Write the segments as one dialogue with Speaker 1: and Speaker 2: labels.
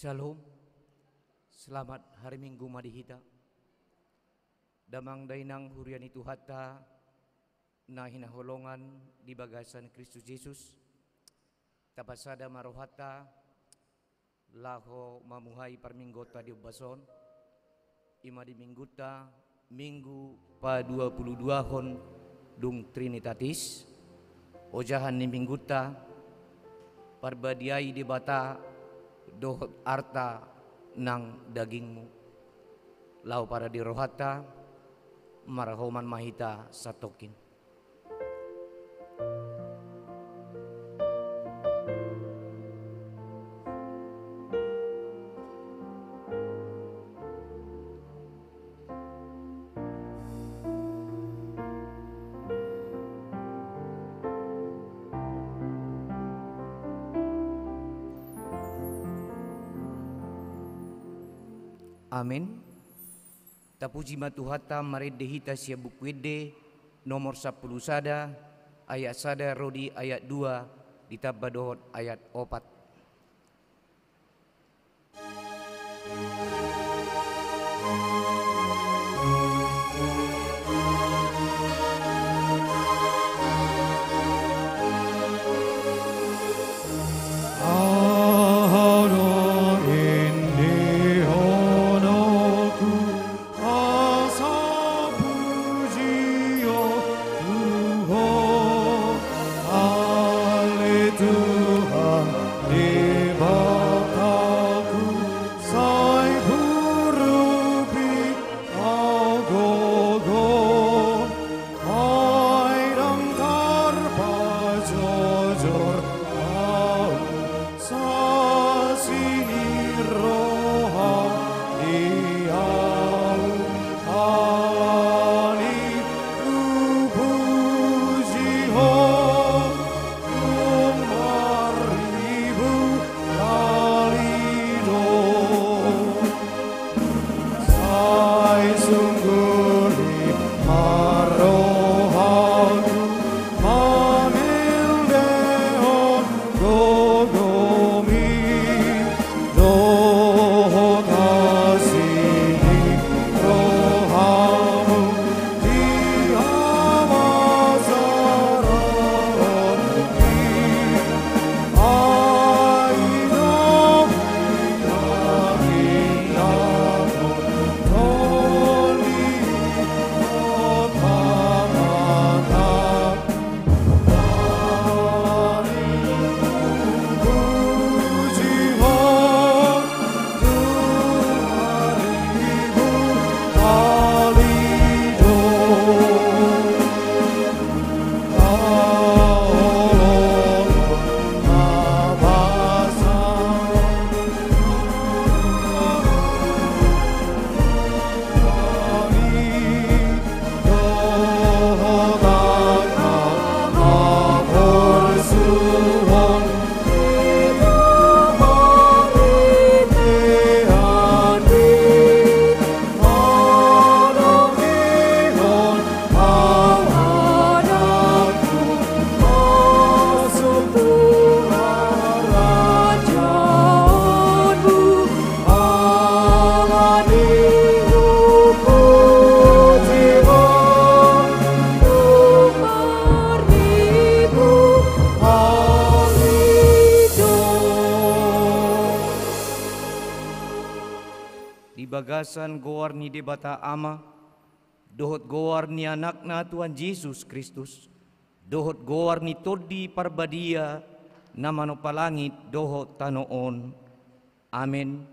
Speaker 1: Shalom, selamat hari Minggu madihita. Damang dainang hurian itu hatta na hinaholongan di bagasan Kristus Yesus. Tapasada marohata laho mamuhay parminggota di bason. Ima di mingguta minggu pa 22 hon dung Trinitatis. Ojahan ni mingguta parbadiai di bata dohot arta ng dagingmu. Lau para di rohata marahoman mahita sa tokin. Amin. Tapuji matuhata maredehita siya bukwede nomor 10 sada ayat sada rodi ayat 2 ditabadohot ayat 4. Bagasan goar ni debata ama, dohot goar ni anak na Tuhan Yesus Kristus, dohot goar ni todi parbadia na manopalangit dohot tanoon. Amen.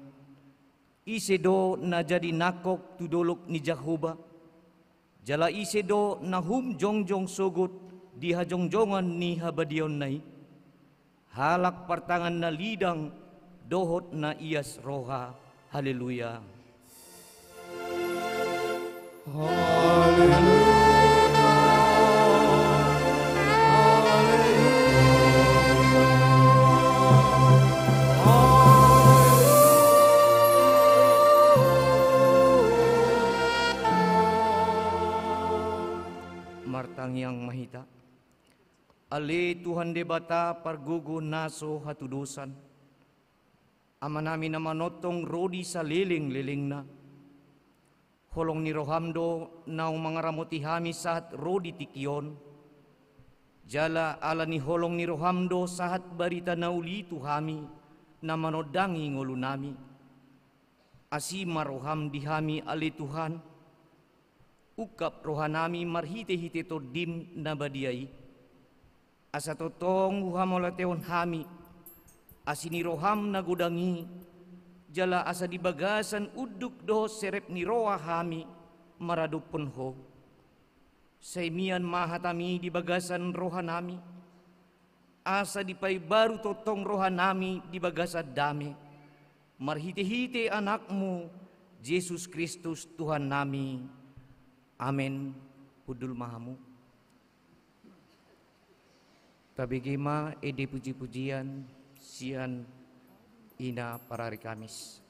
Speaker 1: Isedo na jadi nakok tudolok ni Jahuba, jala isedo na jongjong sogot di hajongjongan ni habadion nai, halak partangan na lidang dohot na ias roha. Haleluya. Martang yang mahita, ali Tuhan debata pargugu naso hatudusan, Ama namin na manotong rodi sa liling-liling na. Holong ni Rohamdo na mga ramoti hami sahat rodi tikyon. Jala ala ni holong ni Rohamdo sahat barita na ulitu hami na manodangi ngulu nami. Asima roham di hami ali Tuhan. Ukap rohanami marhite-hite to dim na badiai. Asa totong uhamolateon hami. Asini roham na gudangi. Jala asa di bagasan uduk do serep ni roa hami maradupun ho. Saimian mahatami di bagasan rohanami. Asa di pay baru totong rohanami di bagasan dame. Marhite-hite anakmu, Yesus Kristus Tuhan nami. Amin. Hudul mahamu. Tabigima ede puji-pujian sian ina para hari Kamis.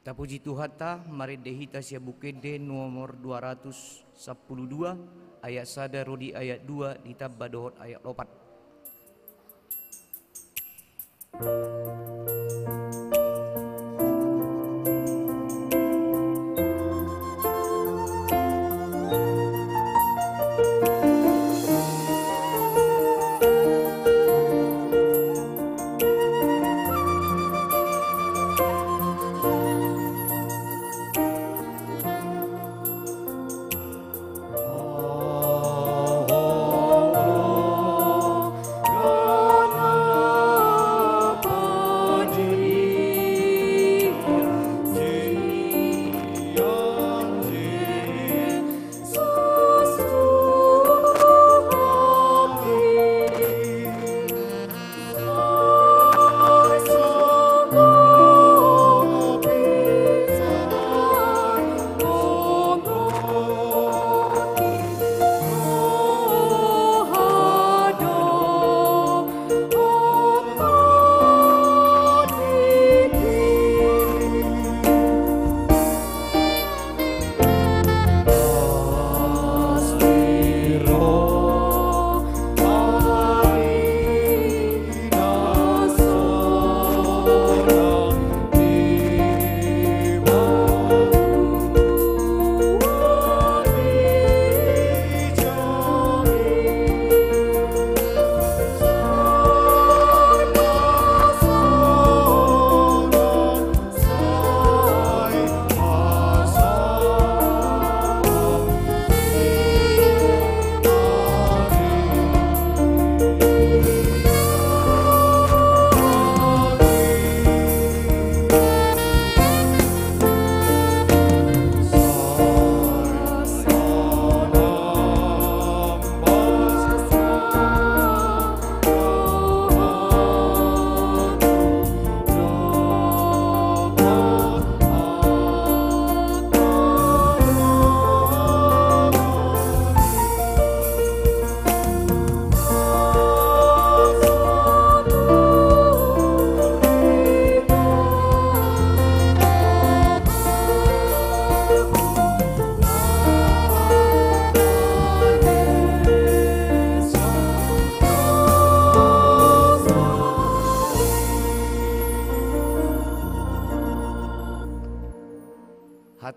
Speaker 1: Tapuji Tuhan ta mari dehita sia bukede nomor 212 ayat sada rodi ayat 2 ditambah dohot ayat 4.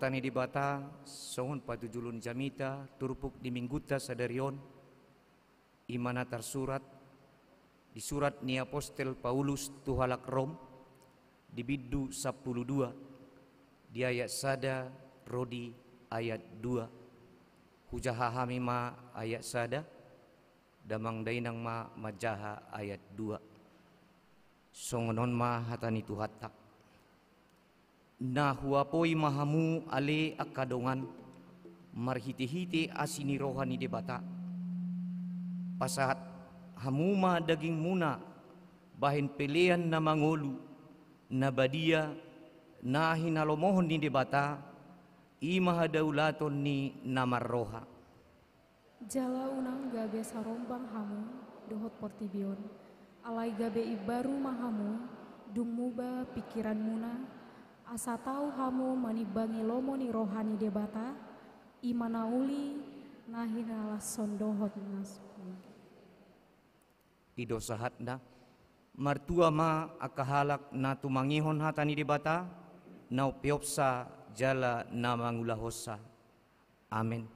Speaker 1: hatani di bata sohon patujulun jamita turpuk di mingguta sadarion imana tersurat di surat ni apostel Paulus tuhalak Rom di biddu 12 di ayat sada rodi ayat 2 hujahahami ma ayat sada damang dainang ma majaha ayat 2 songonon ma hatani tuhatak na huapoi mahamu ale akadongan marhiti-hiti asini rohani debata pasahat hamuma daging muna bahin pelean na mangolu na badia na hinalomohon ni debata imahadaulaton ni namarroha
Speaker 2: jala unang gabe sarombang hamu dohot portibion alai gabe ibaru mahamu dumuba pikiran muna asa tahu hamu manibangi lomo ni rohani debata imanauli nahinalah sondohot nas
Speaker 1: ido sahatna martua ma akahalak na tumangihon hatani debata nau piopsa jala na mangulahosa amin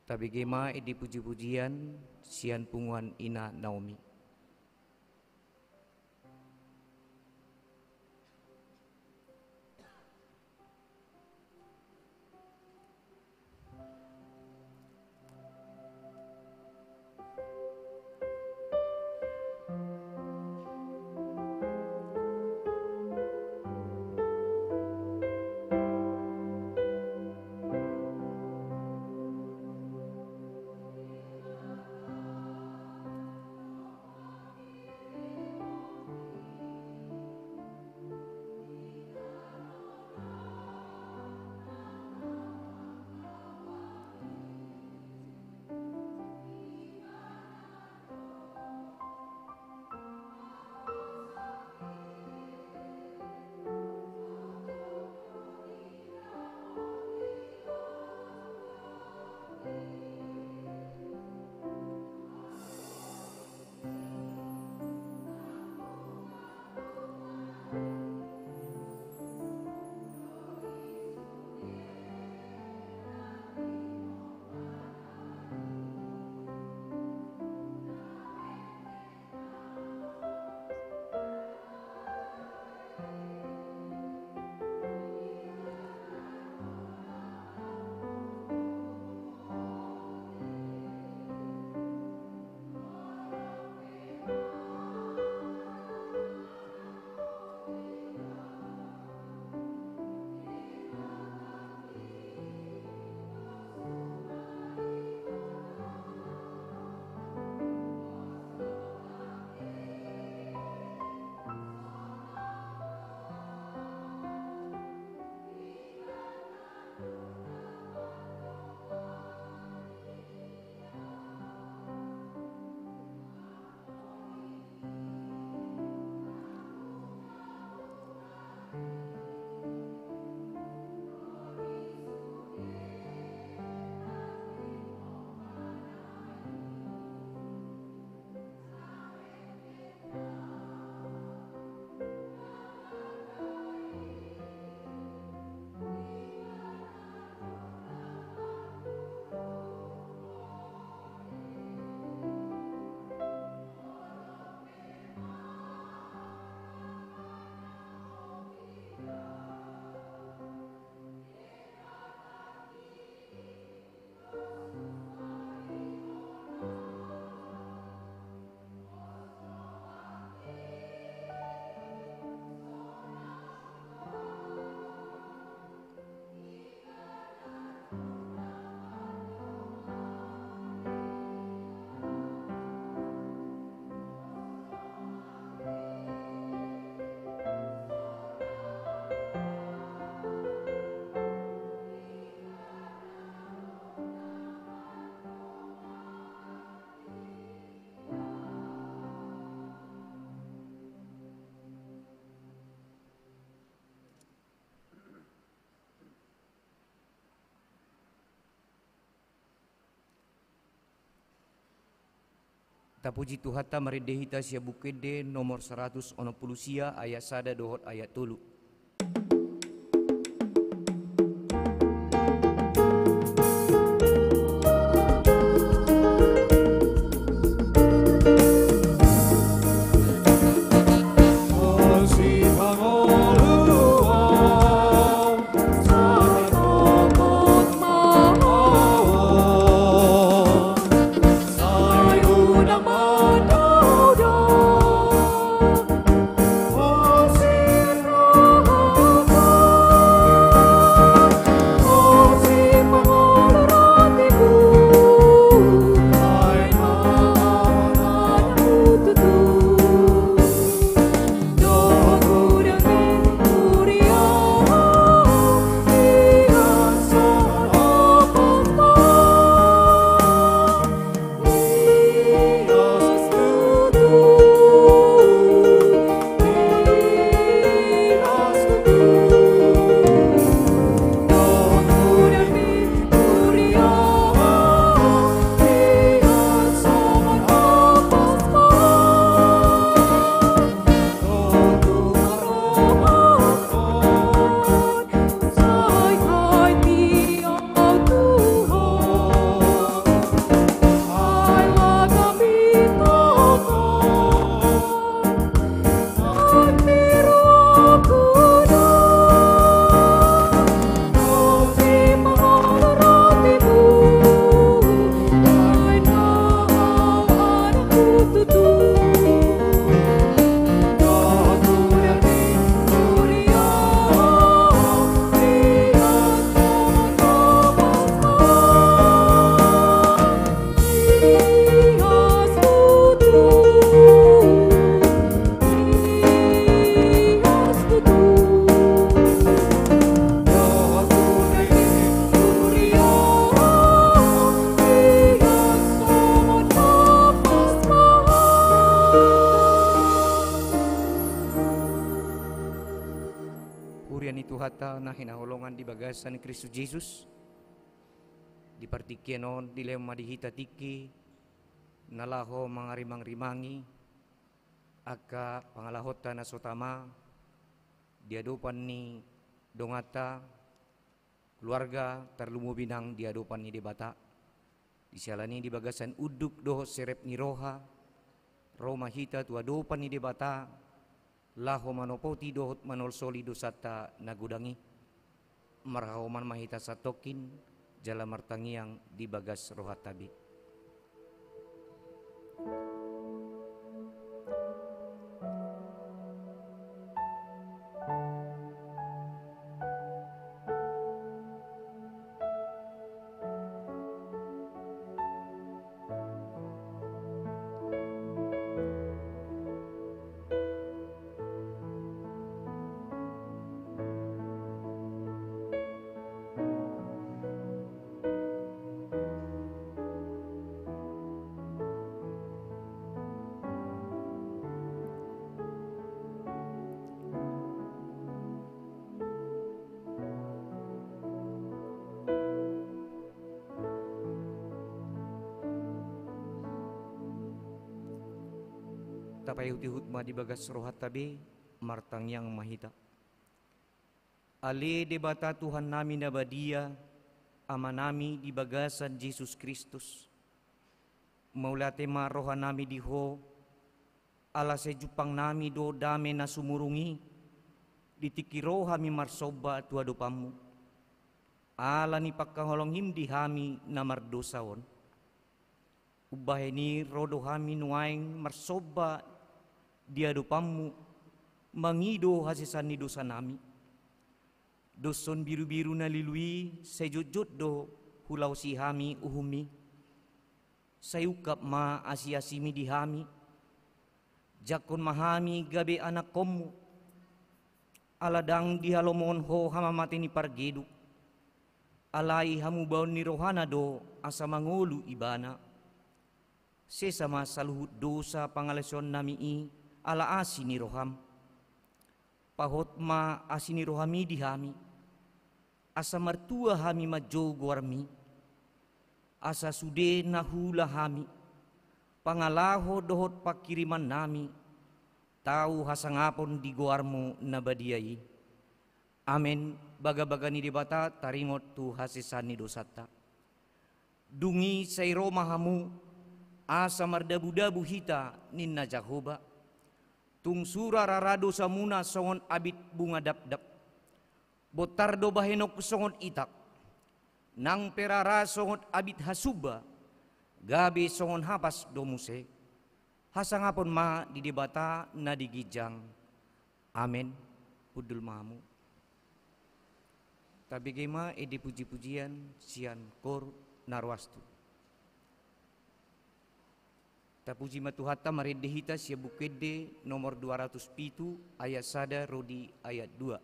Speaker 1: tabi gema di puji-pujian sian punguan ina Naomi. Tapuji Tuhata meredehita sia bukede nomor 160 sia ayat sada dohot ayat tulu. rohata na hinahulongan di bagasan ni Kristus Jesus, di partikianon di lema di hita tiki, nalaho mga rimang-rimangi, aka pangalahota na sotama, diadupan ni dongata, keluarga terlumubinang diadupan ni debata, disialani di bagasan uduk doho serep ni roha, Roma hita tuadupan ni debata, laho manopoti dohot manol soli dosata nagudangi, marhaoman mahita satokin, jala martangiang di bagas rohat tabi. Tapayut-ihut ma di bagas rohat tabi, martang yang mahita. Ale debata Tuhan nami nabadia, ama nami di bagasan Jesus Kristus. Maulate ma roha nami diho, ala sejupang nami do dame na sumurungi, ditiki roha mi marsoba tuadupamu. Ala ni pagkaholong himdi hami na mardosaon. Ubaheni rodo hami nuaing marsoba diadupamu, mangido hasisan ni dosa nami. Doson biru-biru na lilui, sejujut do hulau si hami uhumi. Sayukap ma asiasimi di hami, jakon mahami gabe anak komu. Aladang dihalomon ho hamamati ni pargedu. Alai hamu baon ni rohana do asa mangulu ibana. Sesama saluhut dosa pangalason nami i ala asini roham. Pahot ma asini rohami di hami. Asa mertua hami majo guarmi. Asa sude nahula hami. Pangalaho dohot pakiriman nami. Tahu hasangapon di guarmu nabadiai. Amen. Baga-baga ni debata taringot tu hasisani dosata. Dungi sayro mahamu. Asa mardabu-dabu hita ninna Jahoba. Tung sura rarado samuna songon abit bunga dap-dap. Botardo bahenok songon itak. Nang perara songon abit hasuba. Gabe songon hapas domuse. Hasangapon ma di debata na digijang. Amen. Udul mamu. Tabigema edi puji-pujian sian kor narwastu. Tapuji matuhata maredehita sia bukede nomor 207 ayat sada rodi ayat 2.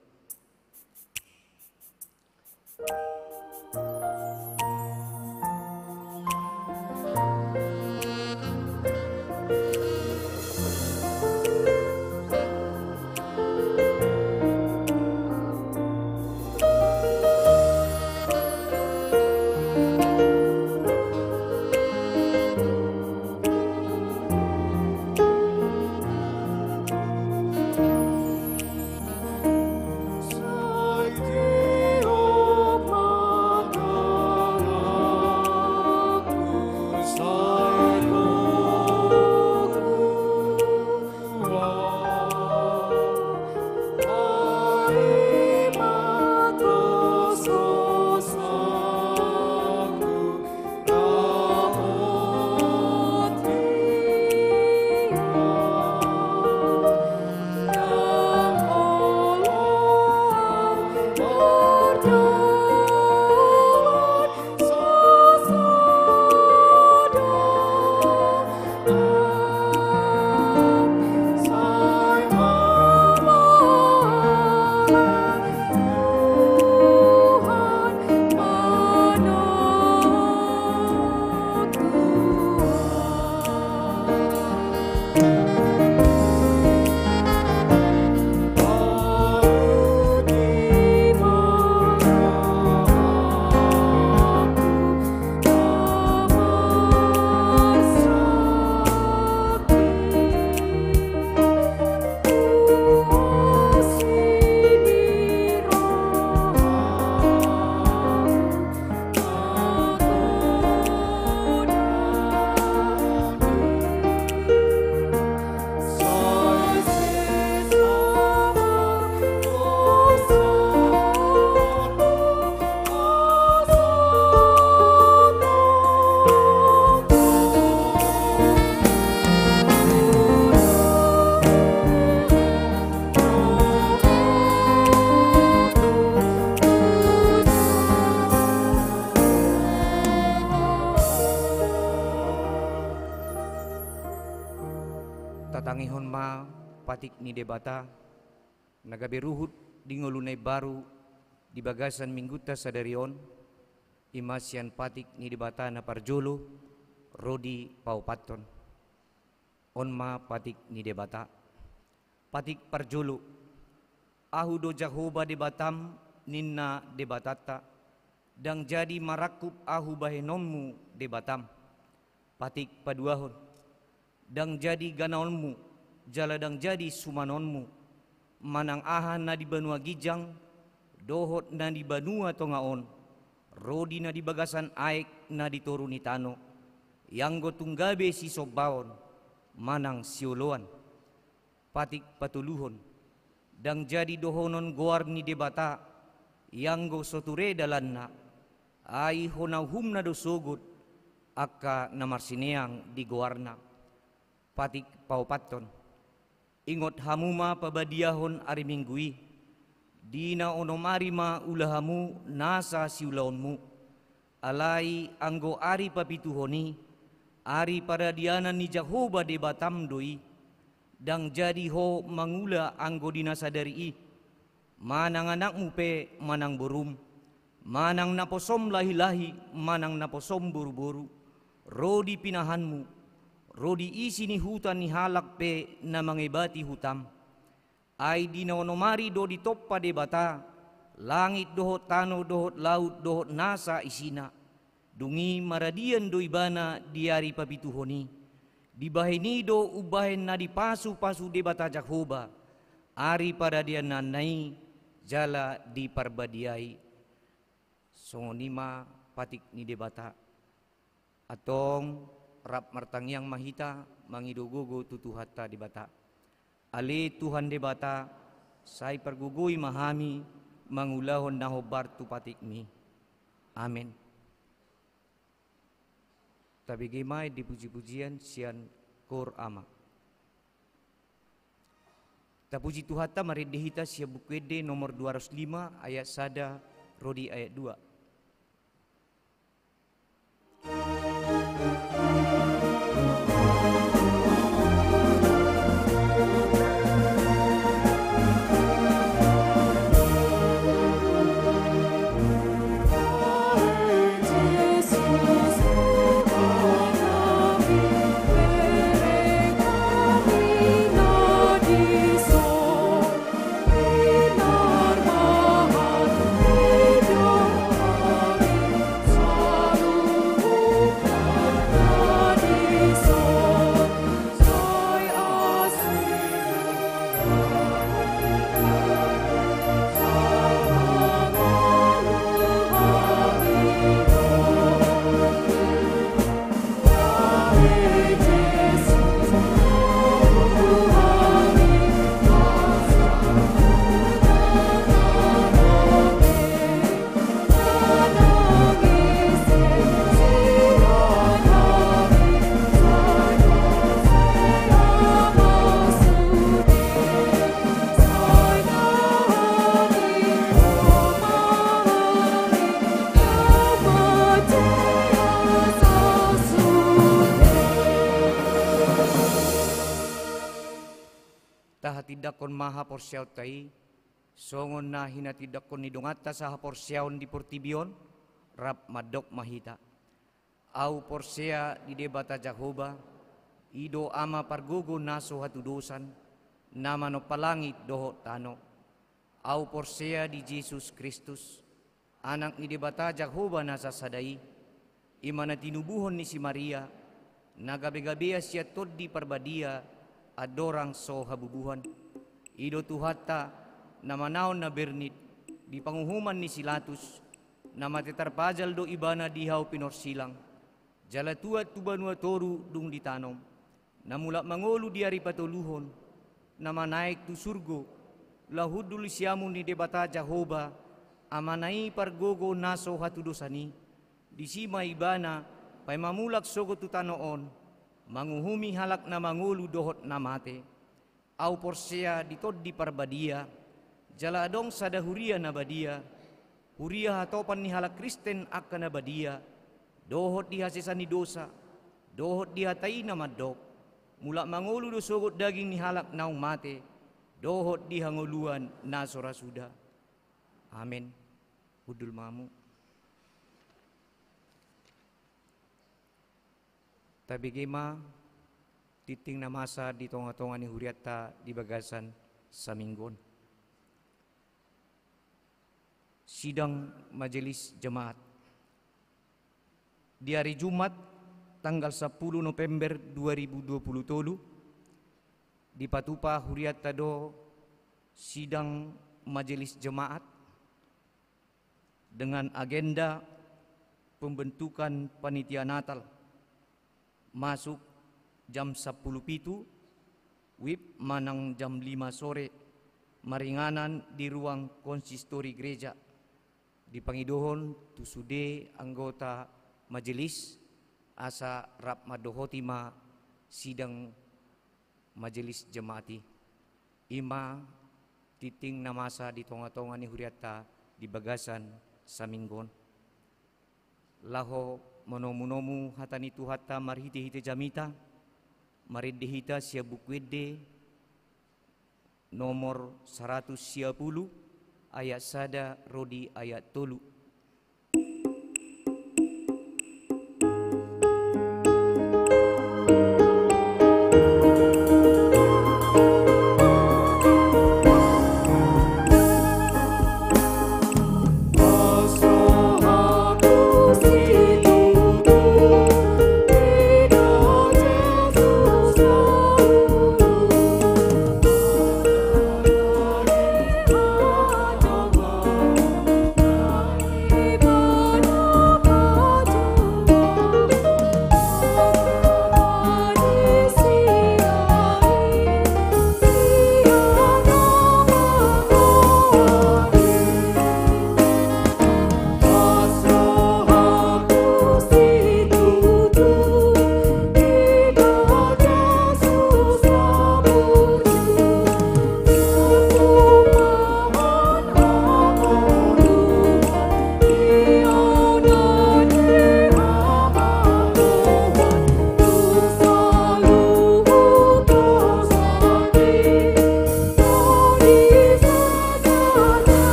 Speaker 3: Sai Dio
Speaker 1: tatangihon ma patik ni debata nagabe ruhut di ngolunay baru di bagasan mingguta sadarion imasian patik ni debata na parjolo rodi paupaton on ma patik ni debata patik parjolo ahu do Jahoba debatam ninna debatata dang jadi marakup ahu bahenommu debatam patik paduahon dang jadi ganaonmu jala dang jadi sumanonmu manang ahan na di banua gijang dohot na di banua tongaon rodi na di bagasan aek na di toruni tano yang go tunggabe si sobaon manang sioloan patik patuluhon dang jadi dohonon goar ni debata yang go soture dalanna ai honauhumna do sogut akka namarsineang di goarna patik paupaton ingot hamuma pabadiahon ari minggui dina onomari ma ulahamu nasa siulaonmu alai anggo ari papituhoni ari paradianan ni Jahoba debatam doi dang jadi ho mangula anggo dinasadari manang anakmu pe manang borum manang naposom lahi-lahi manang naposom buru-buru rodi pinahanmu rodi isi ni hutan ni halak pe na mangibati hutam ay di naonomari do di toppa debata langit dohot tano dohot laut dohot nasa isina dungi maradian do ibana diari papituhoni dibahini do ubahen na di pasu-pasu debata Jahoba ari pada dia nanai jala di parbadiai songonima patik ni debata atong rap martangyang mahita mangidogogo tutuhatta debata ali Tuhan debata say pergugui mahami mangulahon na hobar tu patik mi amin tabigimay dipuji-pujian sian kor ama tapuji tuhatta maridihita sia bukwede nomor 205 ayat sada rodi ayat 2. Tidakon maha porsyaw tay songon na hinatidakon ni dongata sa porsyawn di portibion rap madok mahita au porsya di debata Jahoba ido ama pargugo naso hatudosan nama no palangit doho tano au porsya di Jesus Kristus anak ni debata Jahoba nasa sadai imana tinubuhon ni si Maria nagabe-gabe siya tod di parbadia adorang so habubuhan ido tuhatta na manaon na bernit di panguhuman ni Silatus na matetarpajal do ibana dihaw pinorsilang jala tuat tubanua toru dung ditanom na mula mangolu diari patuluhon na manaik tu surgo lahudul siamun ni debata Jahoba amanai pargogo naso hatudosani di sima ibana pay mamulak sogo tutanoon manguhumi halak na mangulu dohot na mate au porsya ditod di parbadia jala adong sada huria na badia huria hatopan ni halak Kristen akka na badia dohot di hasesani dosa dohot di hatai na madok mulak mangulu do sogot daging ni halak naung mate, dohot di hanguluan nasora sudah. Amin. Udul mamu. Tabi gema titing na masa di tonga-tonga ni huriata di bagasan sa minggon. Sidang majelis jemaat di hari Jumat tanggal 10 November 2023 di Patupa huriata do sidang majelis jemaat dengan agenda pembentukan panitia Natal masuk jam 10.07 WIB manang jam 5 sore maringanan di ruang konsistori gereja di Pangidohon tusude anggota majelis asa rap madohotima sidang majelis jemaati ima titing namasa di tonga-tonga ni huriata di bagasan sa minggon laho monomu hatani tu hatta marhite-hite jamita maridehita sia bukwede nomor 110 ayat sada rodi ayat tolu.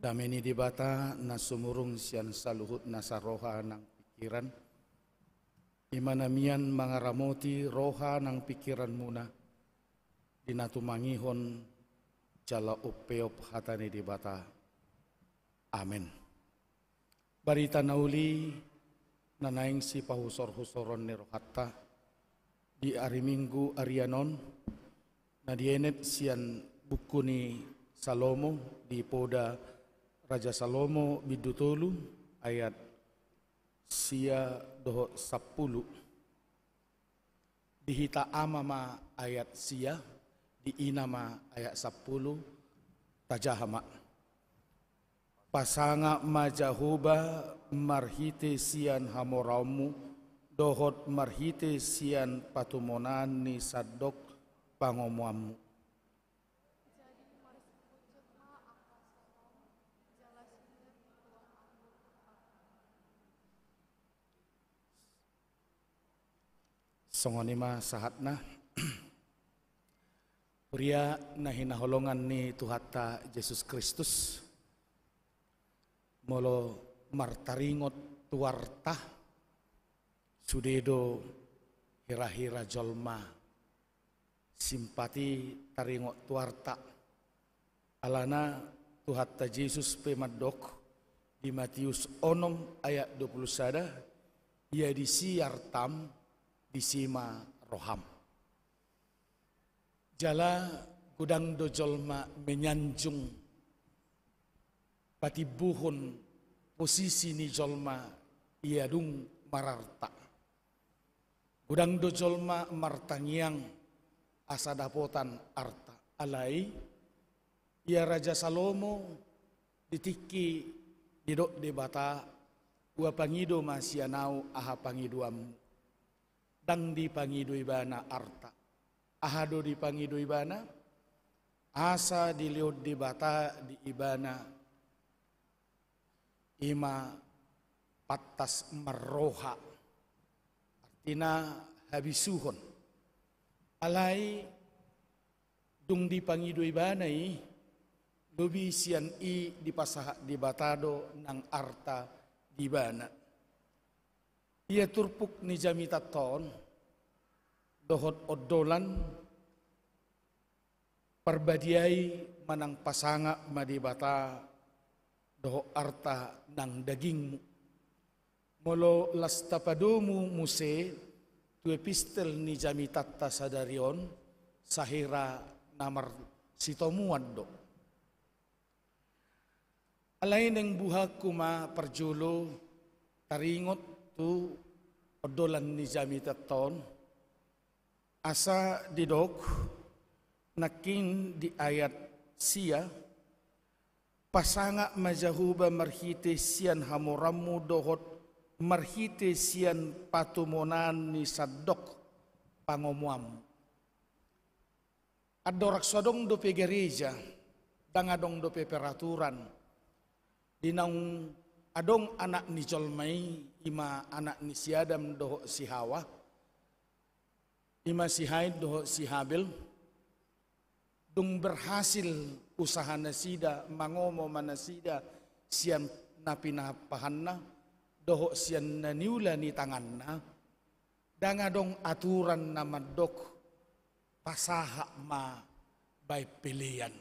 Speaker 3: Dameni dibata na sumurung sian saluhut nasa roha ng pikiran. Imanamian mga ramoti roha ng pikiran muna. Dinatumangihon jala upeop hatani dibata. Amen. Barita nauli nanaing si pahusor-husoron ni rohata di ari Minggu arianon na dienet sian buku ni Salomo di poda Raja Salomo bidutulu ayat sia doho 10 dihita amama ayat sia di inama ayat 10 tajahama pasanga majahuba marhite sian hamoraumu dohot marhite sian patumonan ni sadok pangomuamu. Songonima sahatna pria na hinaholongan ni Tuhata Yesus Kristus molo martaringot tuarta sudedo hira-hira jolma simpati taringot tuarta alana Tuhata Yesus pemadok di Matius onom ayat 21 ia disiartam disima roham. Jala gudang dojolma menyanjung patibuhon posisi ni jolma iadung mararta. Gudang do jolma martangiang asa dapotan arta. Alai ia Raja Salomo ditiki didok di bata ua pangido masianau aha pangiduam dang di pangido ibana arta. Ahado di pangido ibana asa diliod di bata di ibana ima patas meroha artina habisuhon alai dung di pangido ibanai lobi sian i di pasaha di batado nang arta di bana ia turpuk ni jamitaton dohot odolan perbadiai manang pasanga madibata doho arta nang dagingmu molo lastapadomu muse tu epistel ni jamitatta sadarion sahira namar sitomuan do alain yang buhaku ma perjulo taringot tu odolan ni jamitaton asa didok naking di ayat sia pasanga majahuba marhite sian hamoramu dohot marhite sian patumonan ni sadok pangomuam adorak sodong dope gereja dangadong dope peraturan dinang adong anak ni jolmai ima anak ni si Adam doho si Hawa ima si Haid doho si Habil dung berhasil usaha nasida mangomo manasida sian napinapahanna doho sian naniula ni tanganna dangadong aturan na madok pasaha ma bay pilihan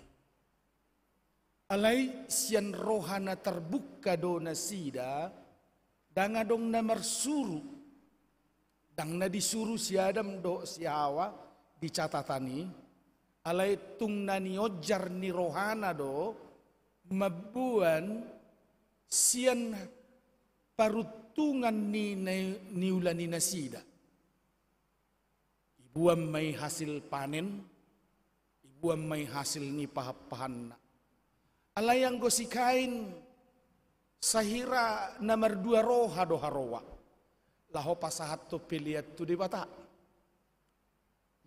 Speaker 3: alai sian rohana terbuka do nasida dangadong na marsuru dang na disuru si Adam do si Hawa dicatatani alai tung nani ojar ni rohana do mabuan sian parutungan ni niula ni nasida ibuam may hasil panen ibuam may hasil ni pahapahanna alai ang gosikain sahira namar dua roha do harowa laho pasahat to piliat tu di bata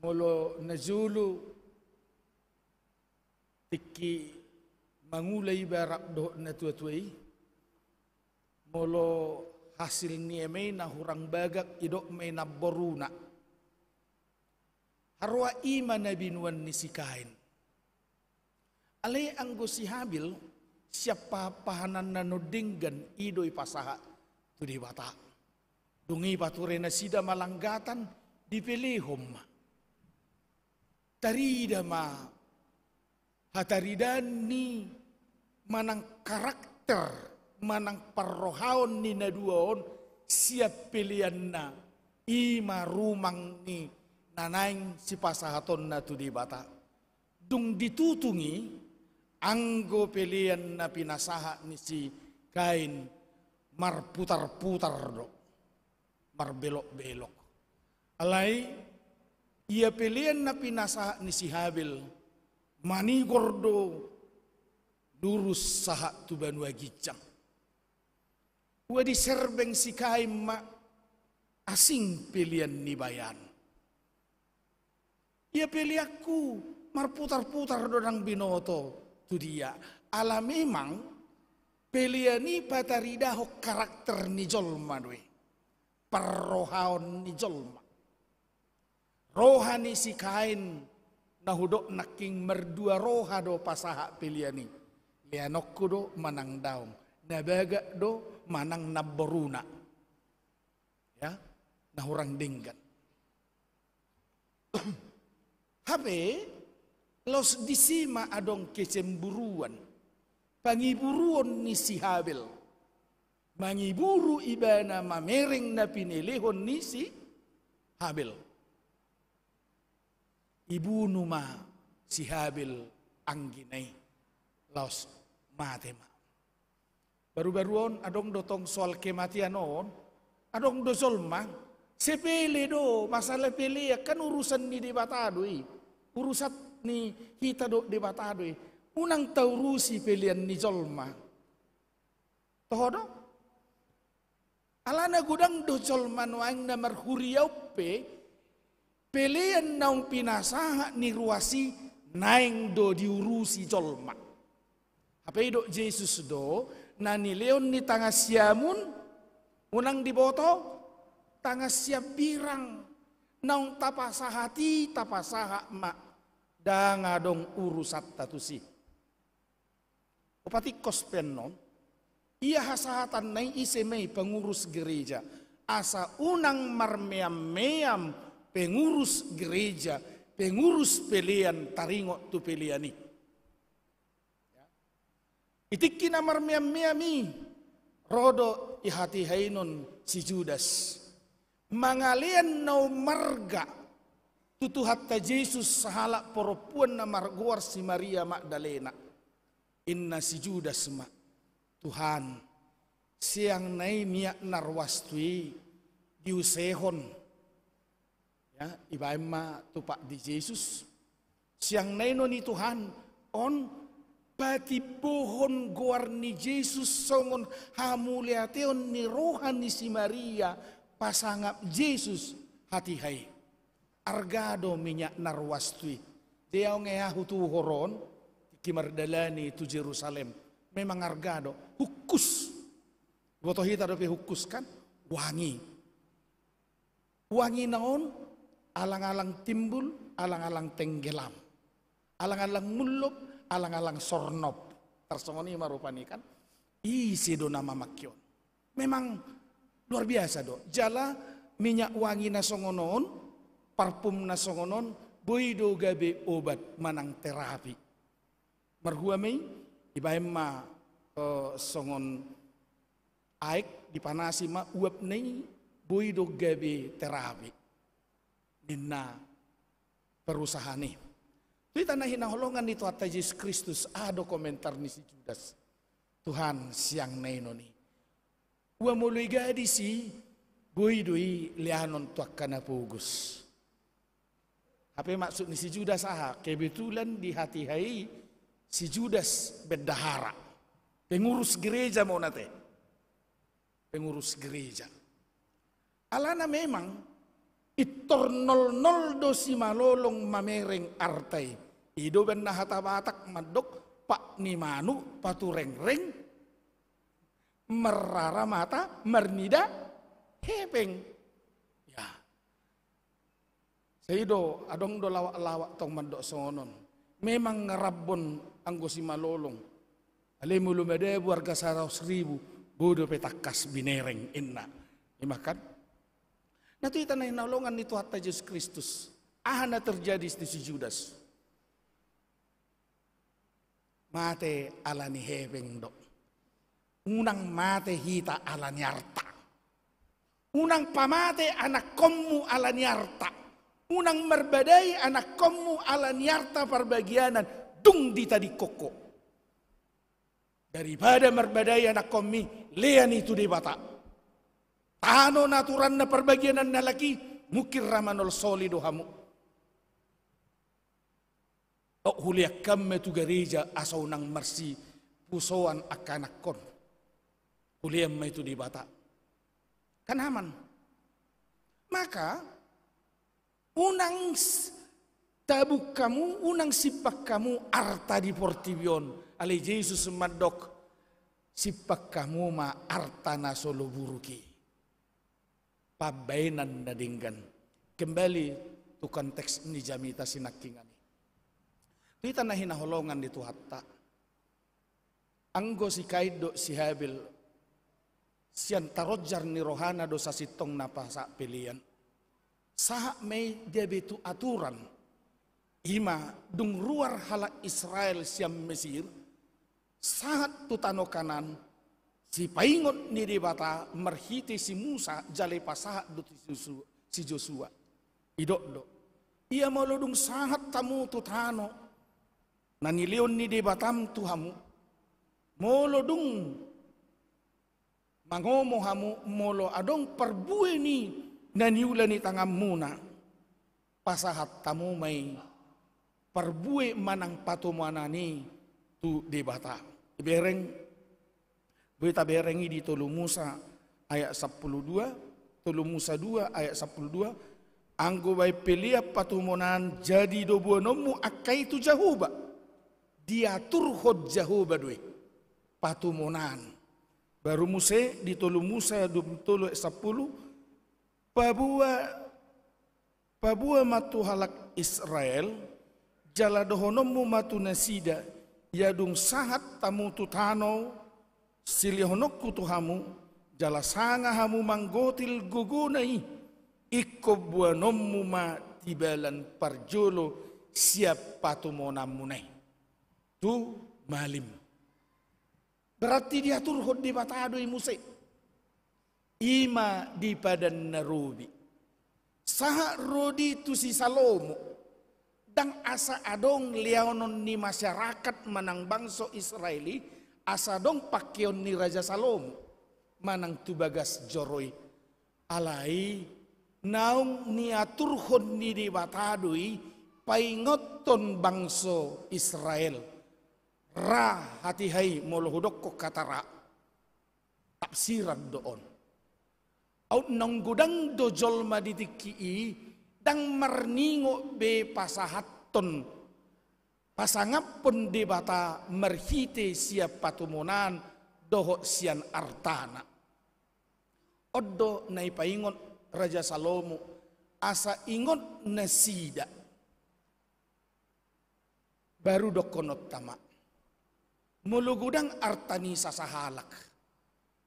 Speaker 3: molo nazulu tiki mangulai barak do na tuai molo hasil ni emay na hurang bagak idok may naboruna harwa ima na binuan ni sikain alay ang si Habil siapa pahanan na nodinggan idoy pasaha tu di bata dungi pature na sida malanggatan dipilihom tarida ma hataridan ni manang karakter manang parrohaon ni naduon siap pilihan na ima rumang ni nanaing si pasahaton na tu di bata dung ditutungi anggo pilihan na pinasaha ni si kain marputar-putar do marbelok-belok alai ia pilihan na pinasaha ni si Habil manigordo lurus saha tu banua gicang ua diserbeng si kain ma asing pilihan ni bayan ia pilih aku marputar-putar dodang binoto tu dia ala memang pilihan ni pataridaho karakter ni jolma doi perrohaon ni jolma rohani si kain nahudok naking merdua roha do pasaha pilihan ni lianokku do manang daong nabaga do manang naboruna ya nahurang dinggan habe los disima adong kecemburuan pangiburuan ni si Habil mangiburu ibana mamereng na pinilihon ni si Habil ibu numa si Habil angginay los matema Baru-baruan adong dotong soal kematian on, adong do solma, sepele do, masalah pele kan urusan ni di batadoi, urusan ni kita do di batadoi, unang taurusi pelian ni solma. Toho do? Alana gudang do solma noang na marhuriau pelian naung pinasaha ni ruasi naing do diurusi solma. Apa itu Yesus do? Nani leon ni tanga siamun unang diboto tanga siap birang naung tapasaha ti tapasaha mak danga dong urusat tatusi upati kospenon ia hasahatan nai isemei pengurus gereja asa unang marmeam-meam pengurus gereja pengurus pelian taringo tu peliani Itik kinamar miami rodo ihati hainon si Judas. Mangalian nau marga tutuhat ta Yesus sahala poropuan na marguar si Maria Magdalena. Inna si Judas ma Tuhan siang nai miak narwastui diusehon. Ya, ibaima tupak di Yesus. Siang nai no ni Tuhan on pati pohon goar ni Yesus songon hamuliateon ni rohan ni si Maria pasangap Yesus hati hai argado minyak narwastui dia ngea hutu horon kimardalani tu Jerusalem memang argado hukus boto hita dope hukus kan wangi naon alang-alang timbul alang-alang tenggelam alang-alang muluk alang-alang sornop tersongoni marupani kan isi do nama makyon memang luar biasa do jala minyak wangi nasongonon parfum nasongonon boido gabe obat manang terapi marhuamei ibaemma songon aik dipanasi ma uap nei boido gabe terapi ninna perusahaan nih. Kita na hinaholongan nito at Yesus Kristus ado komentar ni si Judas. Tuhan siang naino ni. Ua muluy gadi si boy-doy lianon tuak kana pugus. Apa maksud ni si Judas aha? Kebetulan di hati hai si Judas berdahara. Pengurus gereja mau nate. Pengurus gereja. Alana memang itor nol do si malolong mamereng artai. Ido ben nahatabatak madok pak ni manu patureng-reng merara mata mernida hepeng ya seido adong do lawak-lawak tong mandok sonon memang ngerabon anggo si malolong ale mulu mede warga 100.000 bodo petakas binereng inna imakan nah tu itanay naulongan nito hatta Yesus Kristus ahana terjadi di si Judas mate alani hebeng do. Unang mate hita alani arta. Unang pamate anak kommu alani arta. Unang merbadai anak kommu alani arta perbagianan. Dung di tadi koko. Daripada merbadai anak kommi, lean itu di bata. Tano naturan na perbagianan na laki, mukir ramanol solido hamu. O huliak kami tu gereja asau nang mersi pusoan akanak kon. Huliam itu di bata. Kan aman. Maka unang tabuk kamu, unang sipak kamu arta di portibion. Ali Yesus madok sipak kamu ma arta na solo buruki. Pabainan na dinggan. Kembali tu konteks ni jamita sinakingan. Kita na hinaholongan dito hatta. Anggo si Kaido si Habil siyan tarodjar ni rohana do sa sitong napasa pilihan. Saha may diabetu aturan. Ima dung ruar halak Israel siyam Mesir. Sahat tutano kanan si paingot ni dibata merhiti si Musa jale pasahat do si Joshua. Idok do. Ia malodung sahat tamu tutano. Nanilion ni debatam tuhamu molodung Mangomo hamu molo adong perbue ni naniula ni tangam muna. Pasahat tamu may perbue manang patumana ni tu debata. Bereng berita berengi di Tolu Musa ayat 12, Tolu Musa 2 ayat 12. Anggo bay pelia patumonan jadi dobuan nomu akai tu jahuba. Diatur hod jahuba doi patumonan. Baru Musa di Tolu Musa 20 10 Pabua matu halak Israel jala dohonomu matu nasida yadung sahat tamu tutano silihonokku tuhamu jala sanga hamu manggotil gugunai ikko buanommu ma tibalan parjolo siap patumonamunai tu malim. Berarti diatur hod di batado Musa. Ima di padan narubi. Saha rodi tu si Salomo. Dang asa adong liaonon ni masyarakat manang bangso Israeli. Asa dong pakion ni Raja Salomo. Manang tubagas joroi. Alai naung niatur hod ni di batadoi. Paingoton bangso Israel. Ra hati hai molohudok ko katara tafsiran doon. Out nang gudang dojol maditiki dang marningo be pasahaton pasangapon debata merhite siap patumonan doho sian artana. Oddo naipaingon Raja Salomo asa ingon nasida baru dokonot tama. Mulugudang artani sasahalak.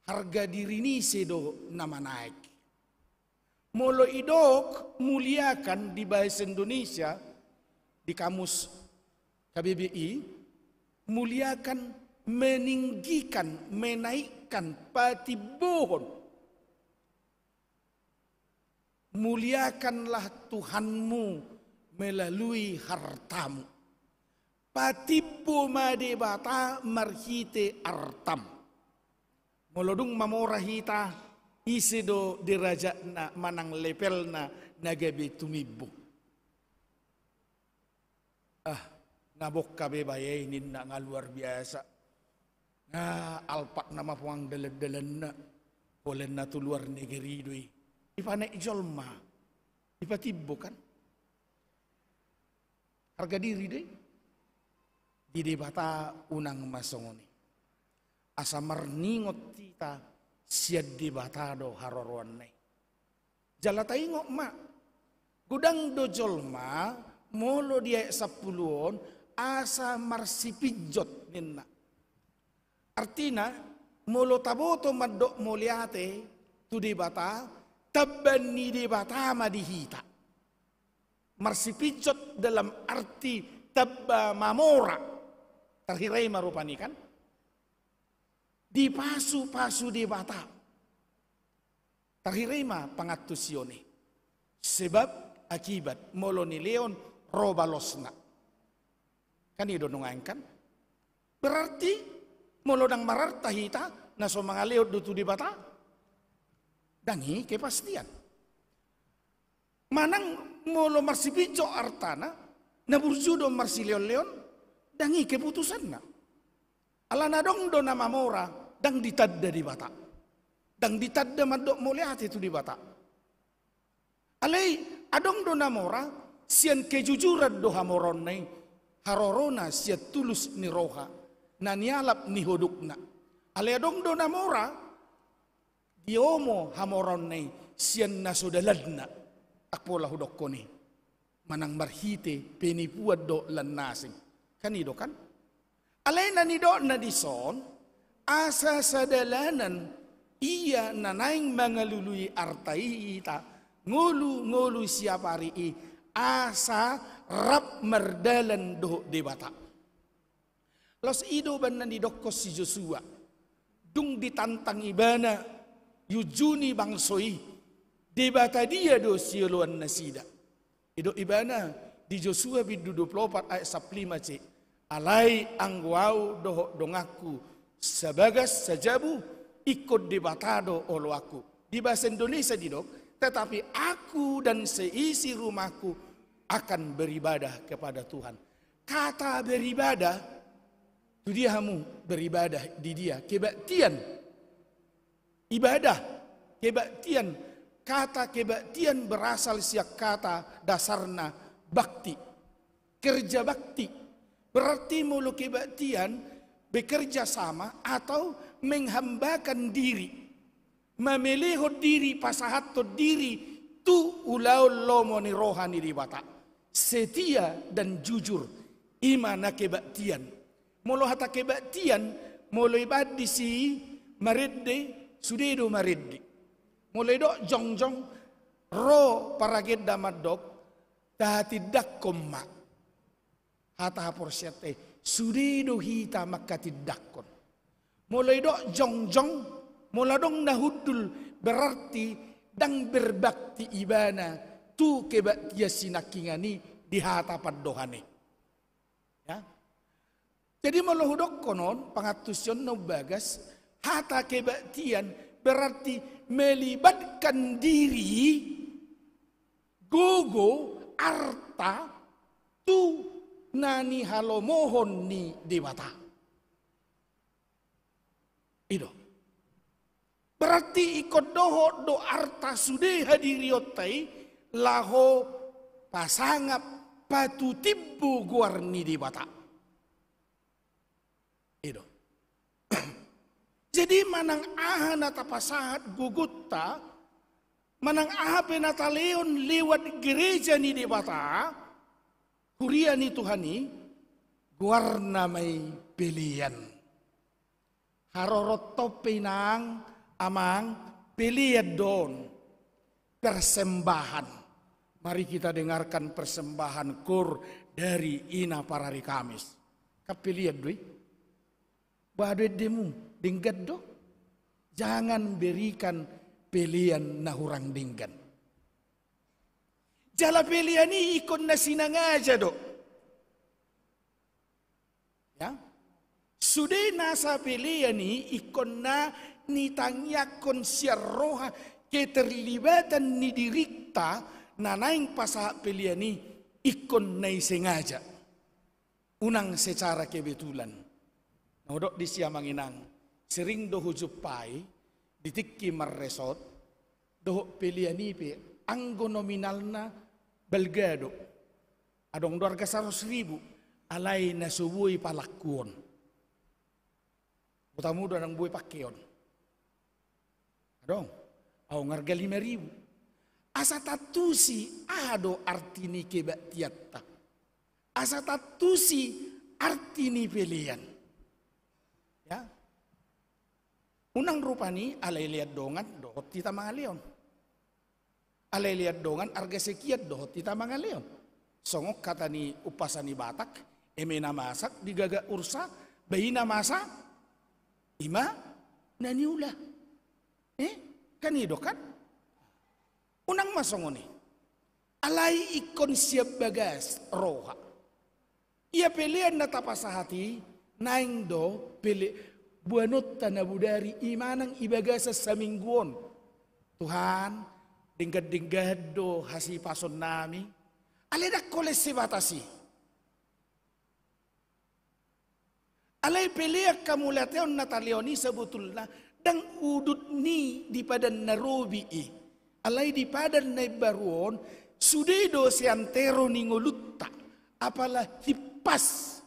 Speaker 3: Harga diri ni sedo nama naik. Molo idok muliakan di bahasa Indonesia di kamus KBBI muliakan meninggikan menaikkan patibohon. Muliakanlah Tuhanmu melalui hartamu. Patipo madebata marhite artam. Molodung mamorahita isido diraja na manang lepel na nagabe tumibo. Nabok kabe bayainin na nga luar biasa. Alpak nama puang dalan-dalan na. Polen na tu luar negeri doi. Ipanay jolma. Ipatibo kan. Harga diri doi. Di debata unang masongoni. Asa marningot tita siad debatado haroroan nai. Jalatai ngok ma. Gudang dojol ma molo dia 10 asa marsipijot ninna. Artina molo taboto madok moliate tu debata tabban ni debata madihita. Marsipijot dalam arti tabba mamora. Terhirai marupani kan? Di pasu-pasu di bata. Terhirai ma pangatusione. Sebab akibat molo ni leon robalosna. Kan itu nungain kan? Berarti molo dang mararta hita naso mga leod dutu di bata. Dangi kepastian. Manang molo marsipijo artana naburjudo marsileon-leon dangi keputusan na. Alana dong do nama mora dang ditadda di bata. Dang ditadda madok muliat itu di bata. Alay adong do nama mora sian kejujuran do hamoron nai harorona siat tulus ni roha nanialap ni hodukna. Alay adong do nama mora diomo hamoron nai sian nasodaladna akpola hodokko ni manang marhite penipuad do lan nasing. Kanido kan? Alay na nido na dison, asa sa dalanan, iya nanaing mga lului artai ita, ngulu siapari i, asa rap merdalan do debata. Los ido ban na nidokos si Joshua, dung ditantang ibana, yujuni bangsoi, debata dia do siuluan nasida. Ido ibana, di Joshua bidu 24 ayat 15 c. Alai ang wow doho dongaku sebagas sajabu ikut debatado olo aku. Di bahasa Indonesia didok, tetapi aku dan seisi rumahku akan beribadah kepada Tuhan. Kata beribadah, itu dia kamu beribadah di dia. Kebaktian, ibadah, kebaktian. Kata kebaktian berasal siak kata dasarna bakti. Kerja bakti. Berarti mulu kebaktian bekerja sama atau menghambakan diri. Memilih diri pasahat diri tu ulaul lomoni rohani ribata. Setia dan jujur imana kebaktian. Mulu hata kebaktian mulai badi si maridde sudedo maridde. Mulai dok jongjong ro paraged damadok tahati dakkomma. Hata porsiate sudedo hita makati dakkon. Mulai dok jongjong muladong nahudul berarti dang berbakti ibana tu kebaktia sinakingani di hatapan dohane. Ya. Jadi malohudok konon pangatusyon no bagas hata kebaktian berarti melibatkan diri gogo arta tu nani halomohon ni dewata. Itu. Berarti ikut doho do arta sude hadiriotai laho pasangap patu tibbu guarni di bata. Itu. Jadi manang aha nata pasahat gugutta, manang aha penata leon lewat gereja ni di bata, kuria ni Tuhani, guarna may pilihan. Harorot tope nang amang pilihan don persembahan. Mari kita dengarkan persembahan kur dari Ina Parari Kamis. Kapilihan doi. Baduit demu dinggat do. Jangan berikan pilihan nahurang dinggan. Jala pilihan ini ikon na sinang aja do. Ya. Sudah nasa pilihan ini ikon na nitangyakon siya roha keterlibatan ni dirikta na naing pasaha pilihan ni ikon na isengaja. Unang secara kebetulan. Naudok di siya manginang. Sering do hujupai ditikki marresot do pilihan ni pe anggo nominal na belgado. Adong 200,000 alay na subuhi palakuon. Utamu do nang buhay pakion. Dong, au ngarga 5,000. Asa tatusi ado artini kebaktiatta. Asa tatusi artini pilihan. Ya. Unang rupani alay liat dongan dohot tita mga leon. Alay liat dongan arga sekiat dohot tita mga leon. Songok kata ni upasan ni Batak, emena masak digaga ursa, bayina masak, ima naniula. Kanido kan? Unang masongoni. Alay ikon siap bagas roha. Ia pilihan na tapasahati naing do pili buanot tanabudari imanang ibagasa sa mingguon. Tuhan, dinggad-dinggad do hasi pason nami. Alay na kolesi batasi. Alay pilihan kamulateon na talioni sa butul na dang udut ni di padan narobii. Alay di padan na ibaruon, sudedo si antero ni ngolutta. Apalah hipas,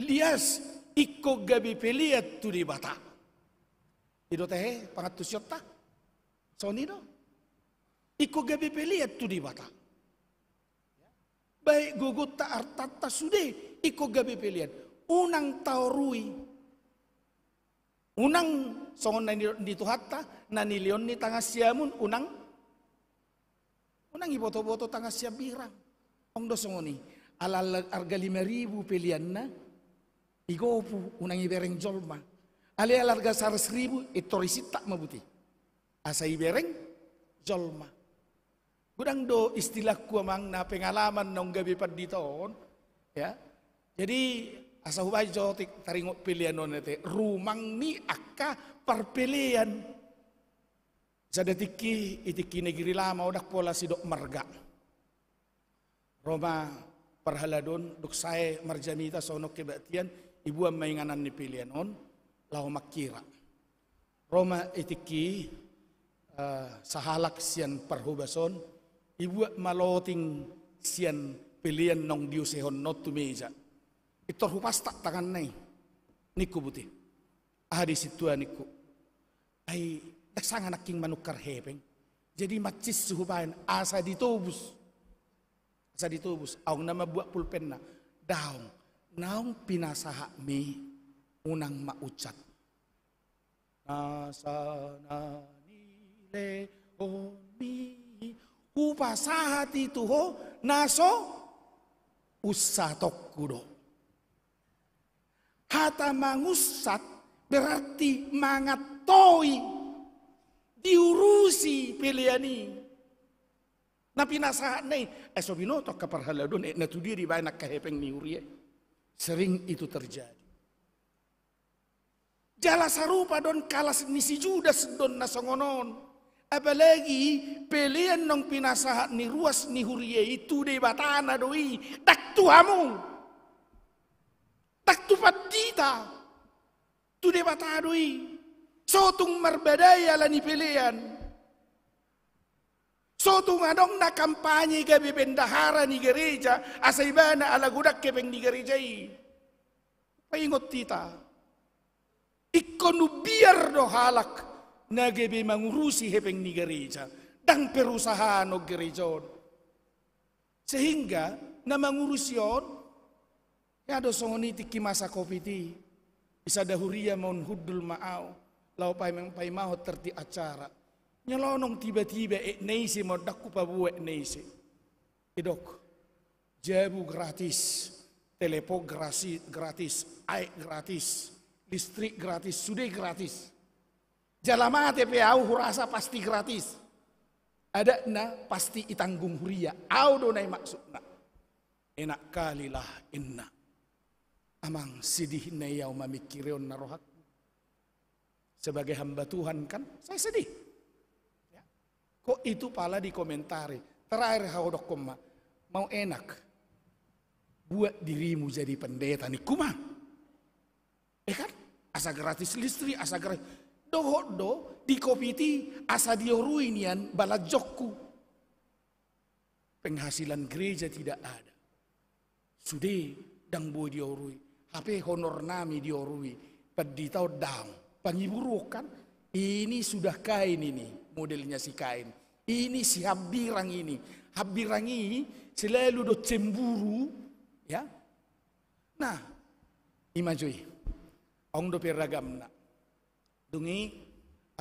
Speaker 3: lias, iko gabi peliat tu di bata. Ido teh pangatusyot ta. So nido. Iko gabi peliat tu di bata. Baik gugut ta artata sude, iko gabi peliat. Unang taurui. Unang songon na dito hatta, nanilion ni tangas siamun, unang iboto-boto tangas siya birang. Ang dosongon ni, alal arga 5,000 pilihan na, igopu, unang ibereng jolma. Ali alarga 100,000, ito risita mabuti. Asa ibereng jolma. Gudang do istilah ko amang na pengalaman nung gabi pa dito. Ya. Jadi Asa hubay jotik taringot pilihan nonete rumang ni akka perpilihan. Sa detiki itiki negeri lama udah pola sidok marga. Roma perhaladon duk saya marjanita sonok kebatian ibu mainganan ni pilihan on lau makira. Roma itiki sahalak sian perhubason ibu maloting sian pilihan nong diusehon not tu meja. Itu hupas tak tangan nai niku buti. Di situ niku. Ai daksang anaking manukar hepeng. Jadi macis suhupain asa ditubus. Asa ditubus. Aung nama buat pulpen na. Daung. Naung pinasaha mi unang maucat. Nasa na nile on mi. Upasaha itu ho naso usatok kudo. Hata mangusat berarti mangatoi diurusi pilihan ini. Na pinasahan na sobinoto kaparhaladon na tudiri ba nakahepeng ni Uriye. Sering itu terjadi. Jala sarupa don kalas ni si Judas don nasongonon. Apalagi pilihan nong pinasahan ni ruas ni Uriye itu de batana doi daktuamu. Tak tupat dita, tu de batadui, sotung marbadaya lani pilihan, sotung adong na kampanye ke bendahara ni gereja, asaibana ala gudak ke peng ni gereja i, paingot tita, ikonu biar do halak na gebe mangurusi hepeng ni gereja, dan perusahaan o gereja, sehingga na mangurusi on. Ya do songoni tiki masa kopiti. Isa dahuria mon hudul maau. Lau pai mahot terti acara. Nyelonong tiba-tiba neisi mo dakku pabuek neisi. Idok. Jabu gratis. Telepon gratis. Air gratis. Listrik gratis. Sudah gratis. Jalama TPAU hurasa pasti gratis. Ada na pasti itanggung huria. Au do nai maksudna. Enak kalilah inna. Amang sedih na yaw mamikirion na rohat. Sebagai hamba Tuhan kan, saya sedih. Ya. Kok itu pala dikomentari. Terakhir haudok koma, mau enak. Buat dirimu jadi pendeta nih kuma. Kan? Asa gratis listrik, asa gratis. Do di kopiti asa dioruinian balajokku. Penghasilan gereja tidak ada. Sudah dang boy diorui. HP honor nami diorui. Peditau dang. Pangiburu kan. Ini sudah kain ini. Modelnya si kain. Ini si habirang ini. Habirang ini selalu do cemburu. Ya. Nah. Imajui. Ong do piragam na. Dungi.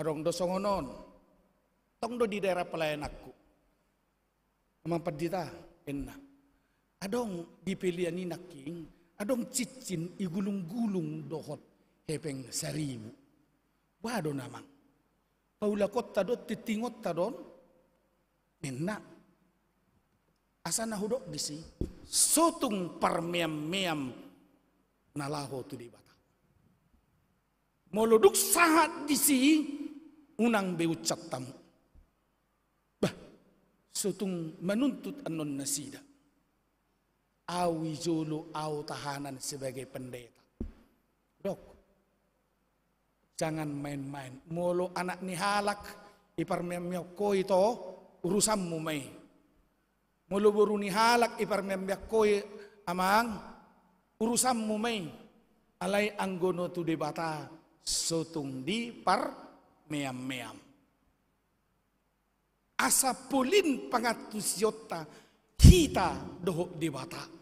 Speaker 3: Arong do songonon. Tong do di daerah pelayan aku. Amang pedita. Enak. Adong dipilihan ni naking, adong cicin igulung-gulung dohot hepeng seribu. Wado namang. Paula kota do titingot tadon, nena. Asa nahudok disi, sotung parmeam-meam nalaho tu di bata. Moloduk sahat disi, unang beucat tamu. Bah, sotung menuntut anon nasida. Awi julu au tahanan sebagai pendeta. Dok, jangan main-main. Molo anak ni halak, iparmemyak ko ito, urusanmu may. Molo buru ni halak, iparmemyak ko amang, urusanmu may. Alay anggono tu debata, sotung di par meam-meam. Asa pulin pangatusyota, kita dohok debata.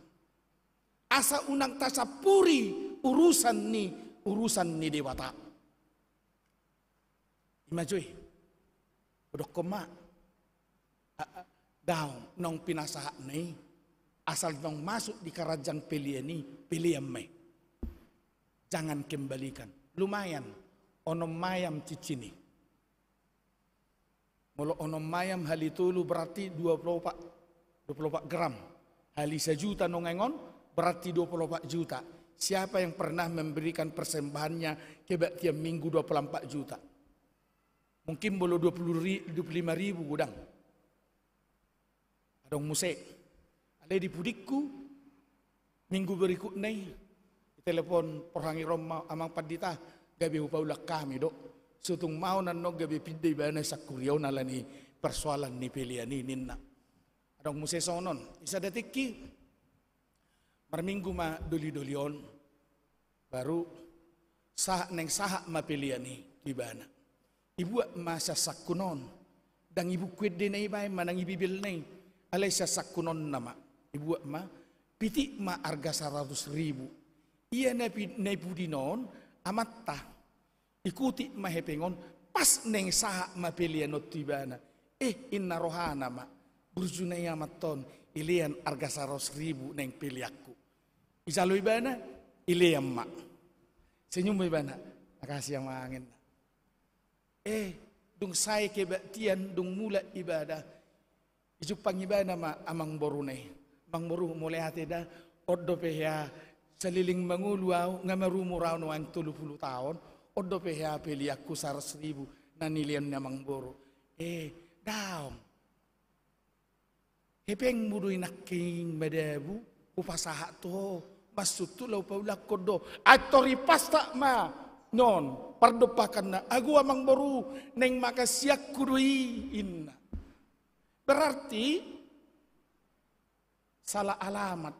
Speaker 3: Asa unang tasapuri urusan ni dewata. Imajui. Udok koma. Daw nong pinasaha ni asal nong masuk di kerajaan pilihan ni pilihan me. Jangan kembalikan. Lumayan onom mayam cicini. Molo onom mayam halitulu berarti 24 gram. Hali 1 juta nongengon berarti 24 juta. siapa yang pernah memberikan persembahannya kebak tiap minggu 24 juta. Mungkin belum 25 ribu gudang. Adong musik. Ada di pudikku, minggu berikutnya, telepon porangi Roma amang padita, gabi upaulak kami dok. Sutung mau nano gabi pidai bana sakuriaw nalani persoalan ni pilihan ni ninna. Adong musik sonon, isa detikki, marminggu ma doli-dolion, baru sah neng sahak ma pilihan ni di bana. Ibu masa sakunon, dan ibu kwede na ibay manang ibibil na alay sa sakunon nama. Ibu ma piti ma arga 100 ribu. Iya na ibu dinon amat ta ikuti ma hepengon pas neng saha ma pilihan no tibana. Inna rohana ma burjuna amat ton ilian arga 100 ribu neng pilihaku. Isalo ibana ilian ma. Senyum ibana. Makasih yang mangin. Dung saya kebaktian dung mula ibadah. Ijuk pangibana ma amang borunay. Mang boru mulai hati dah oddo pehya seliling manguluaw nga marumuraw no ang 30 tahun oddo pehya pili aku 100 ribu na nilian na mang boru. Daom. Hepeng muduy naking madabu upasaha to masut tu law paulak kodo atori pasta ma. Non, pardopakan na agu amang boru neng makasiak kudui inna. Berarti salah alamat.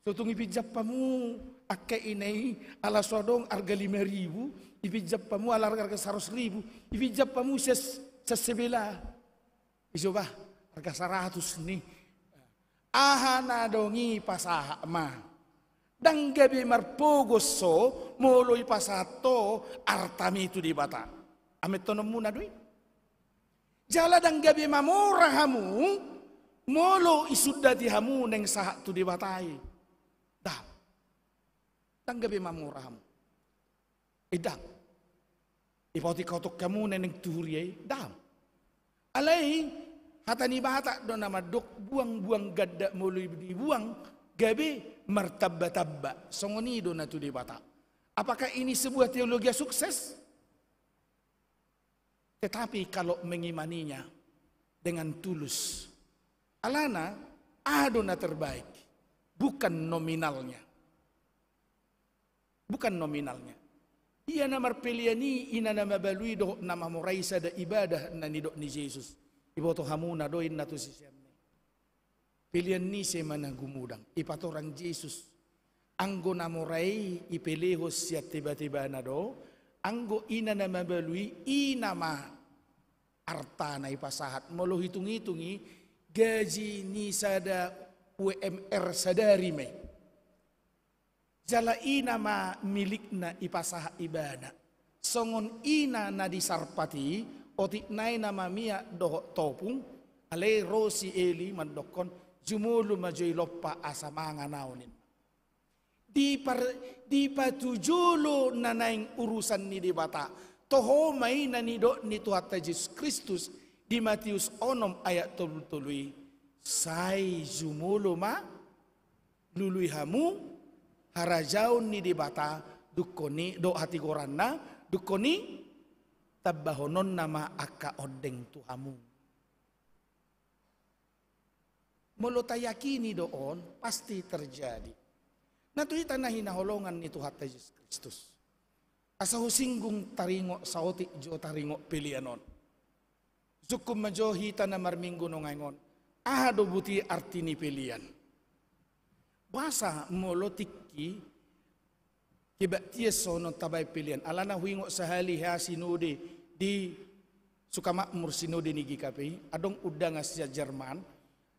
Speaker 3: Tutung ipijap pamu akai inai ala sodong harga 5.000, ipijap pamu ala harga 100.000, ipijap pamu sesebela. Isoba harga 100 nih. Ahana dongi pasaha ma. Dan gabi marpogoso moloy pasato artami itu di bata. Amit tonom muna doi. Jala dan gabi mamurahamu molo isudati hamu neng sahat tu di batai. Dah. Dan gabi mamurahamu. Idang. Ipoti kautok kamu neng turiye. Dah. Alai hatani bata do nama dok buang-buang gadda moloy dibuang. Gabi martabba-tabba. Songonido na tu di bata. Apakah ini sebuah teologi sukses? Tetapi kalau mengimaninya dengan tulus. Alana adona terbaik. Bukan nominalnya. Bukan nominalnya. Iya nama piliani ina nama balui do nama muraisa da ibadah na ni do ni Jesus. Iboto hamuna doin na tu sisiam. Pilihan ni semana gumudang. Ipatorang Jesus. Anggo namurai ipelehos siya tiba-tiba na do. Anggo ina na mabalui inama arta na ipasahat. Molo hitung-hitungi gaji ni sada UMR sadari may. Jala ina ma milik na ipasahat ibana. Songon ina na disarpati otik nai na mamia doho topung. Alay Rosi Eli mandokon. Jumulu majoy lopa asamanga naunin. Di patujulo na naing urusan ni di bata. Toho may nanido ni Tuhan Yesus Kristus di Matius 6 ayat 33. Say jumulo ma luluy hamu harajaon ni di bata dukoni do hati koranna dukoni tabahonon nama aka odeng tuhamu. Molo tayakini doon, pasti terjadi. Natuita na hinaholongan ni Tuhan Yesus Kristus. Asa husinggung taringo saotik jo taringo pilianon. Zukum majo hita na marminggo no ngayon. Ahado buti arti ni pilian. Basa molo tikki kibat tieso no tabay pilian. Alana huingo sahali ha sinode di sukamakmur sinode ni gikapi. Adong udang asya Jerman.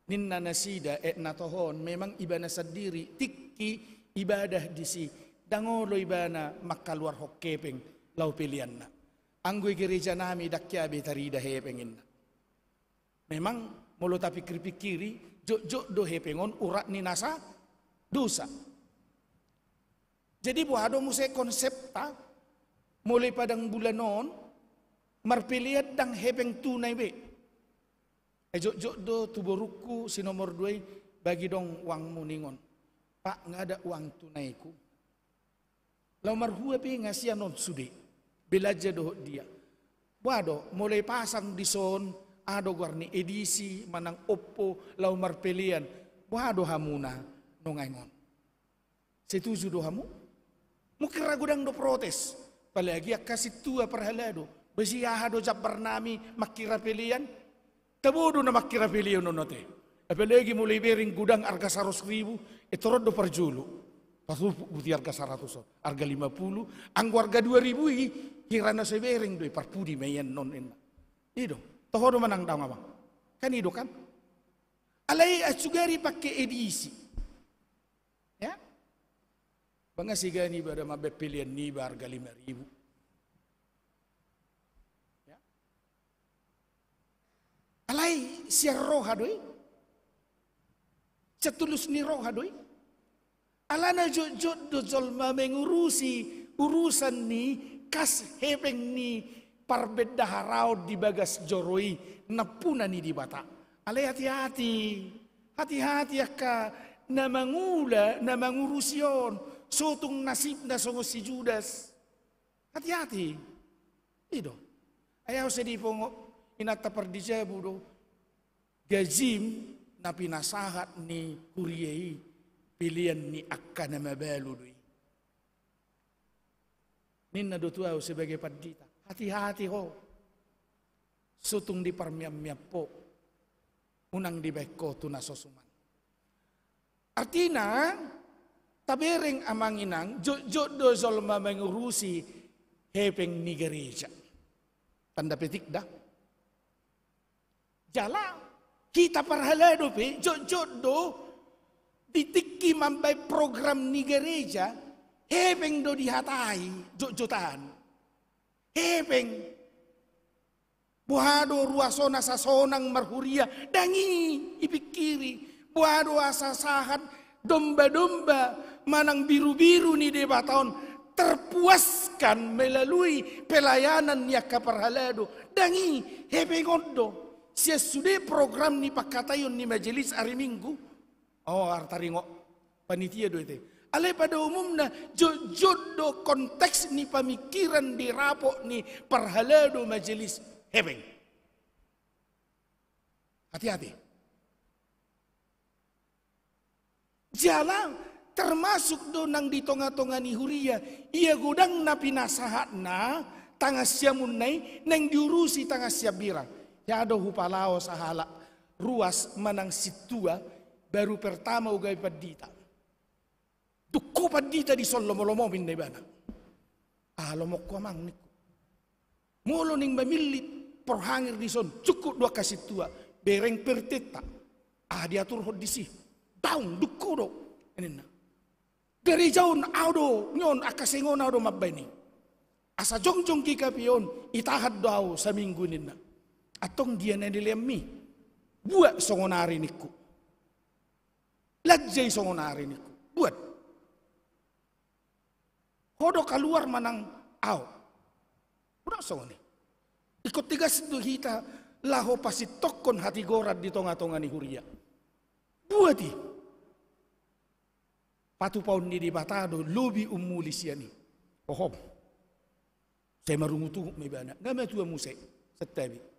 Speaker 3: Ninna nasida natohon memang ibana sadiri tikki ibadah disi dangolo ibana makaluar hokkepeng lau pilihan na anggoy gereja nami dakyabe tarida hepengin na memang molo tapi pikiri jok do hepengon urat ni nasa dosa. Jadi buado mo se konsepta mulai padang bulanon marpiliat dang hepeng tunai be. Jok do tuboruku si nomor 2 bagi dong wang muningon. Pak, nggak ada uang tunaiku. Lau marhua pi ngasih non sudi. Belajar doh dia. Wado, mulai pasang di son, ado warni edisi, manang oppo, lau marpelian. Wado hamuna, nongaingon. Setuju do hamu? Mukir gudang do protes. Palagi kasih tua perhalado. Besi ahado jabar nami makira pelian. Tabodo na makira pelian nonote. Apalagi mulai bering gudang harga 100.000, itu rodo per julu. Pasu putih harga 100, harga 50, anggo harga 2.000 kirana sebering doi per pudi mayan non enna. Ido, tohodo manang daw ngabang. Kan ido kan? Alai asugari pakai edisi. Ya? Banga sigani pada mabe pilihan ni harga 5.000. Ya? Alai siarroha doi. Cetulus ni roh hadoi. Alana jod do zolma mengurusi urusan ni kas hebeng ni parbeda harau di bagas joroi napuna ni di bata. Ale hati-hati akka na mangula na mangurusion sotung nasib na songo si Judas. Hati-hati. Ido. Ayaw sa di pongo inata pardijabu do gazim na pinasahat ni Kuryei pilihan ni akka na mabalului. Ninna dotuaw sebagai padita. Hati-hati ho. Sutung di parmiam-miap po. Unang di beko tu nasosuman. Artina, tabereng amang inang, jod do zolma mengurusi hepeng ni gereja. Tanda petik dah. Jala. Kita parhalado pe, jod-do, ditiki mambai program ni gereja, hebeng do dihatai, jod-jodan. Hebeng. Buhado ruasona sasonang marhuria, dangi ipikiri. Buhado asasahan, domba-domba, manang biru-biru ni debaton, terpuaskan melalui pelayanan niya kaparhalado. Dangi, hebeng ondo. Sia sudah program ni pakatayon ni majelis hari Minggu. Oh, artaringo panitia do itu. Ale pada umumnya jodoh konteks ni pemikiran di rapok ni parhalado majelis hebeng. Hati-hati. Jalan termasuk do nang di tonga-tonga ni huria. Ia gudang na pinasahat na tangas siamun nai nang diurusi tangas siap birang. Ya ada hupalao sahala ruas manang situa baru pertama ugai padita. Duko padita di solomolomo bin nebana. Lomok ko mang niku. Molo ning mamilit porhangir di son cukup dua kasih tua bereng perteta. Diatur hodisi. Daun duko do. Enena. Dari jauh audo nyon akasengon audo mabani. Asa jongjong kikapion itahat daw sa minggu nina. Atong dia na dilemi buat songonari niku lajay songonari niku buat hodo keluar manang aw udah songoni ikut tiga situ hita laho pasti tokon hati gorat di tonga-tonga ni huria buati patu paun ni di batado lobi umuli siani ohom saya marungutu mebana ngame tua muse setabi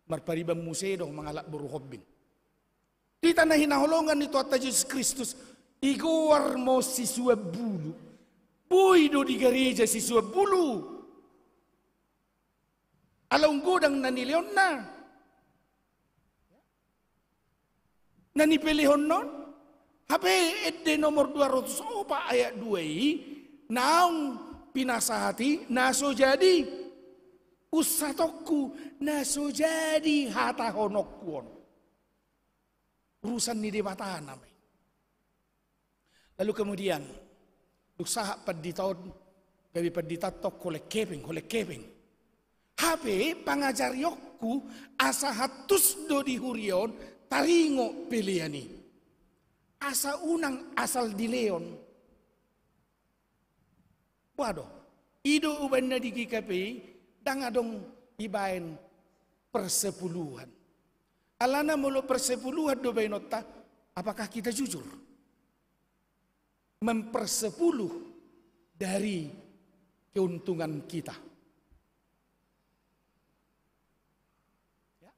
Speaker 3: marparibang musedo mangalak buruhobbin. Di tanah hinaholongan itu atas Yesus Kristus. Igor mo si suabulu. Buido di gereja si suabulu. Alaung godang nanilion na. Nanipilihon non. Hape edde nomor 204 ayat 2 naong pinasahati naso jadi. Usatoku naso jadi hata honokkuon. Urusan ni debata namai. Lalu kemudian usaha paditaon gabi paditatok kole keping. Hape pangajar yokku asa hatus do di hurion taringo piliani. Asa unang asal di leon. Waduh, ido uban na di kikapi dangadong ibain persepuluhan. Alana mulu persepuluhan do bainota, apakah kita jujur? mempersepuluh dari keuntungan kita. Ya.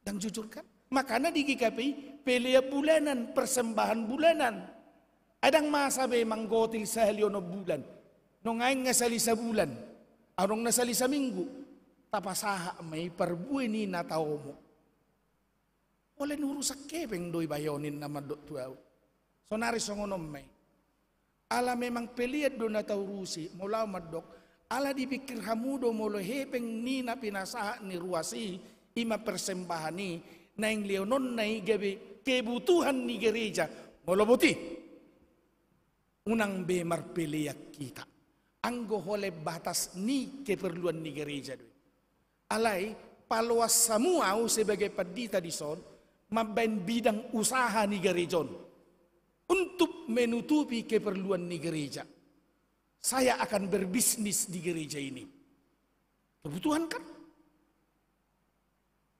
Speaker 3: Dan jujur kan? Makanya di GKPI pelia bulanan, persembahan bulanan. Adang masa be manggotil sahaliono bulan. Nongain nga salisa bulan. Arong na salisa minggu. Tapasaha may perbueni na tao mo. Wala nurusak kepeng doy bayonin na madot tuaw. So nari songonom may. Ala memang peliat do na taurusi. Mula madok. Ala dipikir hamudo molo hepeng ni na pinasaha ni ruasi. Ima persembahan ni. Na yung leonon na gabi kebutuhan ni gereja. Molo buti. Unang bemar peliak kita. Anggo hole batas ni keperluan ni gereja. Alay, paluas semua sebagai pendeta di son, mabain bidang usaha ni gereja untuk menutupi keperluan ni gereja. Saya akan berbisnis di gereja ini. Kebutuhan kan?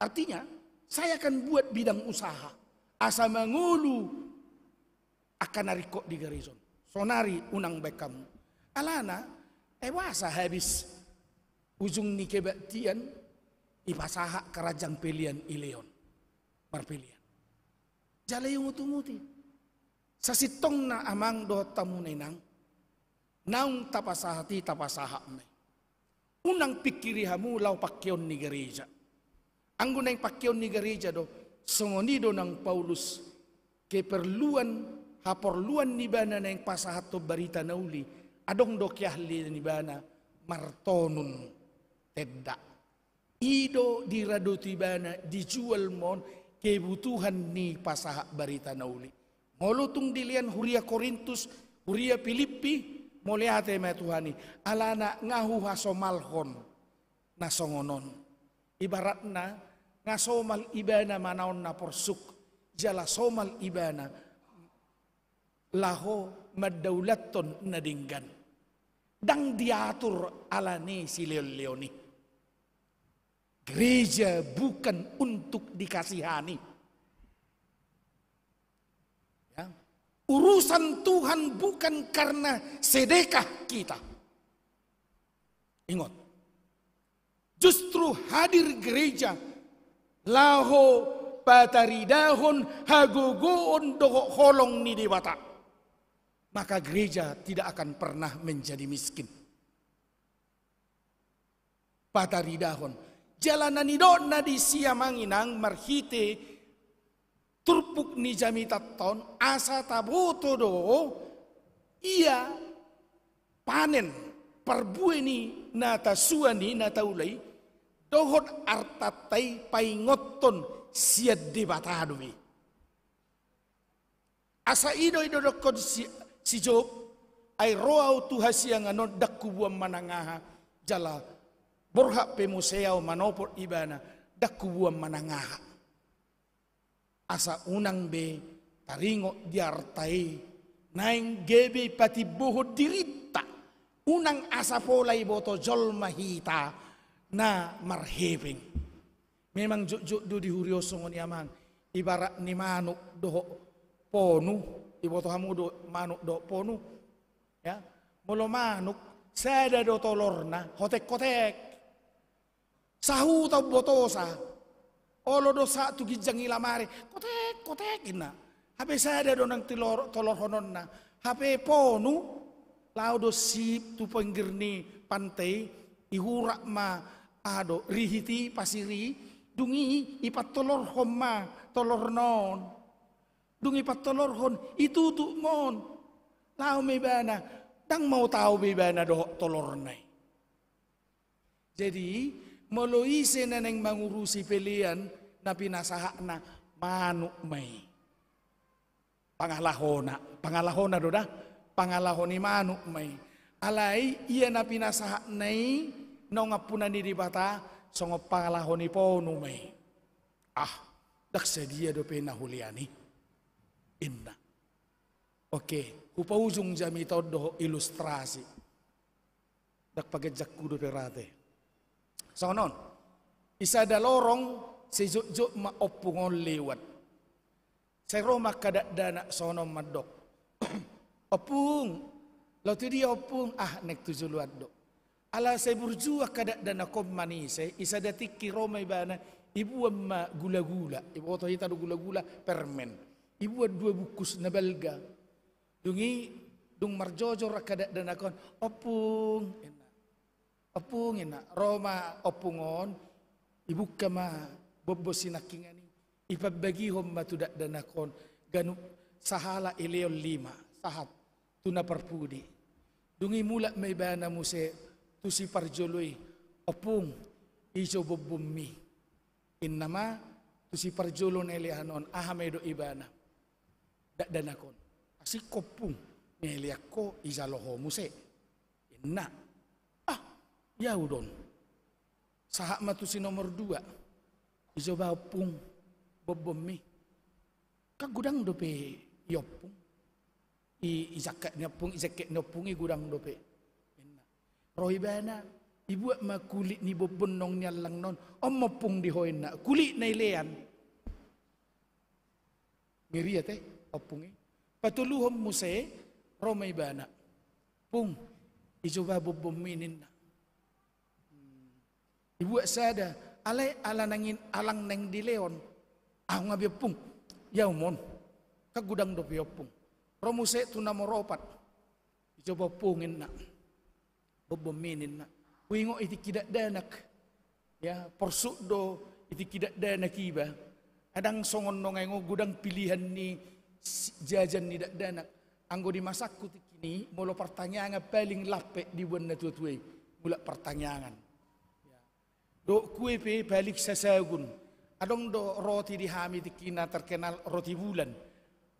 Speaker 3: Artinya, saya akan buat bidang usaha. Asa mangulu akan narikok di gereja. Sonari unang baik kamu. Alana, ewasa habis ujung ni kebaktian ipasaha kerajaan pilihan ileon. Marpilihan. Jala yung utumuti. Sa sitong na amang do tamunay nang naung tapasahati tapasaha me. Unang pikirihamu law pakyon ni gereja. Ang gunay pakyon ni gereja do sungonido ng Paulus keperluan haporluan ni bana na yung pasahat to barita na uli, adong dokyahli ni bana, martonun, tedda. Ido diraduti bana, dijual mon, kebutuhan ni pasahat barita na uli. Molutong dilian huria Korintus, huria Filipi, moliate may Tuhani, alana ngahuha somalhon na songonon. Ibarat na, nga somal ibana manaon na porsuk, jala somal ibana, laho maddaulaton na dinggan. Dang diatur alani si Leoni. Gereja bukan untuk dikasihani. Ya. Urusan Tuhan bukan karena sedekah kita. Ingat. Justru hadir gereja laho pataridahon hagogoon doho holong ni dewata. Maka gereja tidak akan pernah menjadi miskin. Pataridahon. Jalanan idon na di siya manginang marhite turpuk ni jamitaton asa taboto do iya panen perbueni na tasuani na taulay dohot artatay paingoton siya debatadumi. Asa ido dokod si Job ay roaw tuha siya nga no dakkubuang manangaha jala borha pemuseaw manopor ibana dakkubuang manangaha. Asa unang be taringo diartay naing gebe pati buhod dirita unang asa polay boto jol mahita na marheping. Memang juk do di huryoso ngoni amang ibarat ni manuk doho ponu iboto hamu do manuk do ponu ya molo manuk sada do tolorna hotek-kotek sahu ta botosa olo do sa tu gijang ilamare kotek ina habe sada do nang tolor honon na habe ponu lau do sip tu penggirni pantai ihura ma ado rihiti pasiri dungi ipat tolor homma tolor non dungi patolorhon itu tu mon lau me bana dang mau tahu be bana do tolornai. Jadi meloise neneng mangurusi pelian na pinasahakna manuk may pangalahona do dah pangalahoni manuk may alai iya na pinasahaknai no ngapuna ni dibata songo pangalahoni ponu may dak sedia do penahuliani inna. Oke, upaujung jami todo ilustrasi. Dak pagajak kudo perate. So non, isa da lorong sejuk ma opungon lewat. Saya roma kadak dana sono madok. Opung, lo tu dia opung, nek tu zuluan do. Ala saya berjua kada dana kom manise, isa datik kiro may bana, ibu amma gula-gula, ibu oto hita do gula-gula permen. Ibu dua bukus na belga. Dung marjojo kada dana kon, opung, ina, Roma opungon, ibu kama bobo sinakingani, ipabagi hom matudak dana kon, ganu sahala ileon 5, sahat, tuna perpudi. Dungi mula may bana mo se, tu si parjoloy, opung, iso bobumi. Innama, tu si parjolo na ilihanon, ahamedo ibana. Dakdan akon. Kasi kopung, niliak ko, isaloho mo se. Inna. Yaw don. Sahak matu si nomor 2. Iso ba opung, bobumi. Kagudang dope, yopung. Izakak nyapung, gudang dope. Rohibana, ibu ma kulit ni bobonong niya lang non, omopung di hoin na, kulit na ilean. Ngiri ate, opungi. Patuluhom mo se, romaibana. Pung, ijoba bobominin na. Ibu sada, alay ala nangin alang nang di leon. Nga biopung, yaw mon, kagudang do biopung. Romuse tunamoropat, ijoba pungin na. Bobominin na. Wingo iti kidak danak. Ya, porsukdo iti kidak danak iba. Adang songon nongay ngo gudang pilihan ni jajan ni danak. Anggo di masakku tikini mula pertanyaan paling lape di buwan na tutuay. Mula pertanyaan. Ya. Do kue pe balik sasagun. Adong do roti di hami tikina terkenal roti bulan.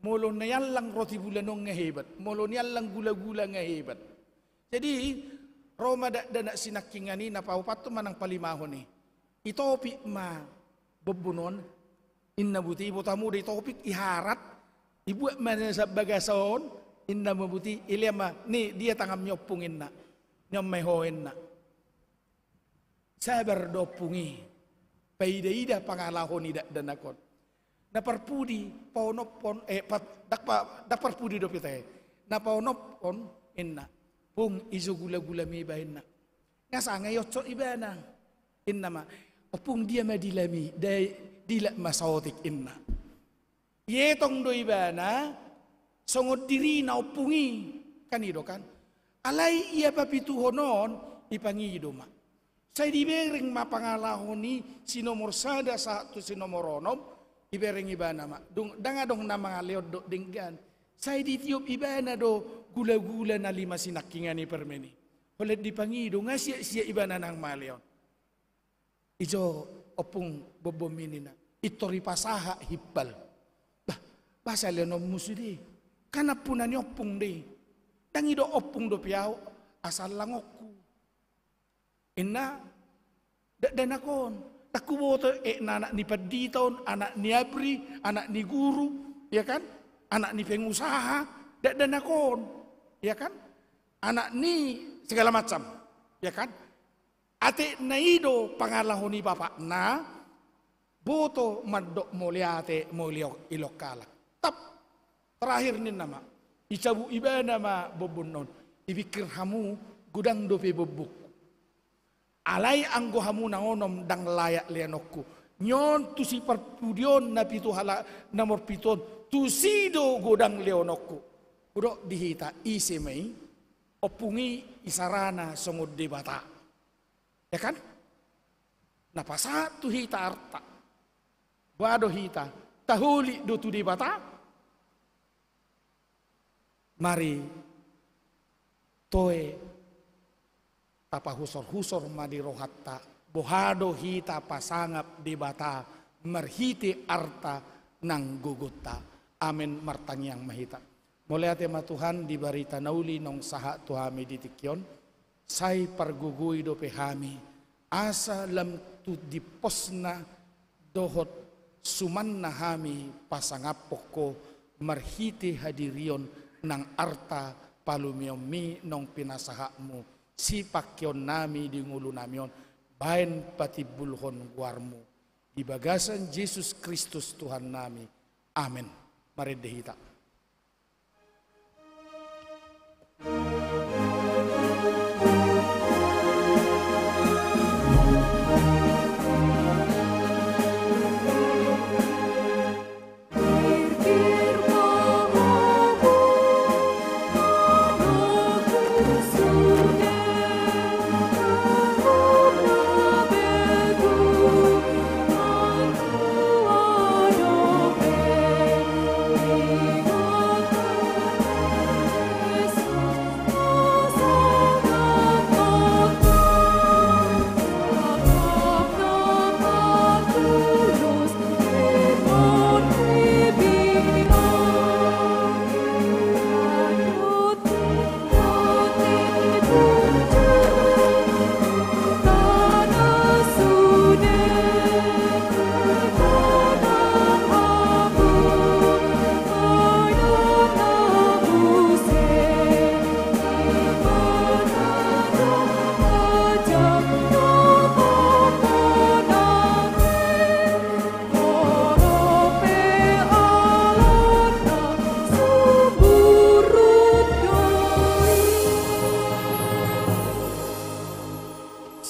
Speaker 3: Molo na yan lang roti bulan nung ngahebat. Molo yan lang gula-gula ngahebat. Jadi Roma danak sinakingani na paupat manang palimahon ni. Itopik ma bebunon inna buti ibu tamu di topik iharat ibu mana sa bagason inna mabuti ilema ni dia tangam nyopungin na nyommehoin na. Sabar dopungi paida-ida pangalahon ida danakon. Na parpudi paunopon daparpudi dopite. Na paunopon inna pung iso gula-gula mi bahin na. Nga sa ngayot ibana. Inna ma. Opung dia madilami. Dila masaotik inna. Yetong do ibana. Songod diri na opungi. Kanido kan. Alay iya papituhonon. Ipangido ma. Say dibering mapangalahon ni sinomor sada sa to sinomoronom. Ibering ibana ma. Dangadong na mga leod do dinggan. Say ditiup ibana do. Gula-gula na 5 sinakingan ni permeni. Ulit di pangido, nga siya iba na ng malion. Ijo opung bobomini na. Ito ripasaha hipal. Basa leonom musudi. Kanap po na ni opung di. Tangido opung do piyaw, asal lang oku. Inna, danakon. Takuboto, anak ni Paditon, anak ni Abri, anak ni Guru, ya kan? Anak ni pengusaha, danakon. Ya kan? Anak ni segala macam. Ya kan? Ate naido pangalahon ni bapak na boto madok moliate molio ilokala. Tap terakhir ni nama. Icabu iba nama bobunon. Ibikir hamu gudang dope bobuk. Alay anggo hamu nangonom dang layak lianokku. Nyon tu si perpudion na pitu hala namor piton tu sido godang leonokku. Udok dihita isi may opungi isarana songod di bata. Ya kan? Napasa tu hita arta. Wado hita. Tahuli do tu di bata. Mari toe tapa husor-husor madirohatta. Bohado hita pasangap di bata. Merhiti arta nang gugutta. Amin martanyang mahita. Mulai tema Tuhan di barita nauli nong saha tuhami ditikyon. Say pargugui do pehami. Asa lam tu diposna dohot suman na hami pasangapoko marhiti hadirion nang arta palumiomi nong pinasahamu. Sipakyon nami di ngulu namion. Bain patibulhon guarmu. Di bagasan Yesus Kristus Tuhan nami. Amin. Mari dehita.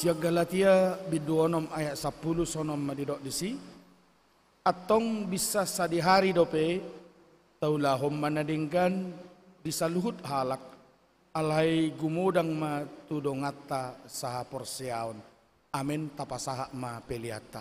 Speaker 3: Siag Galatia biduonom ayat 10 sonom madidok disi. Atong bisa sadihari dope taulahom manadingkan disaluhut halak alai gumudang matudongata saha porsiaon. Amin tapasaha ma peliata.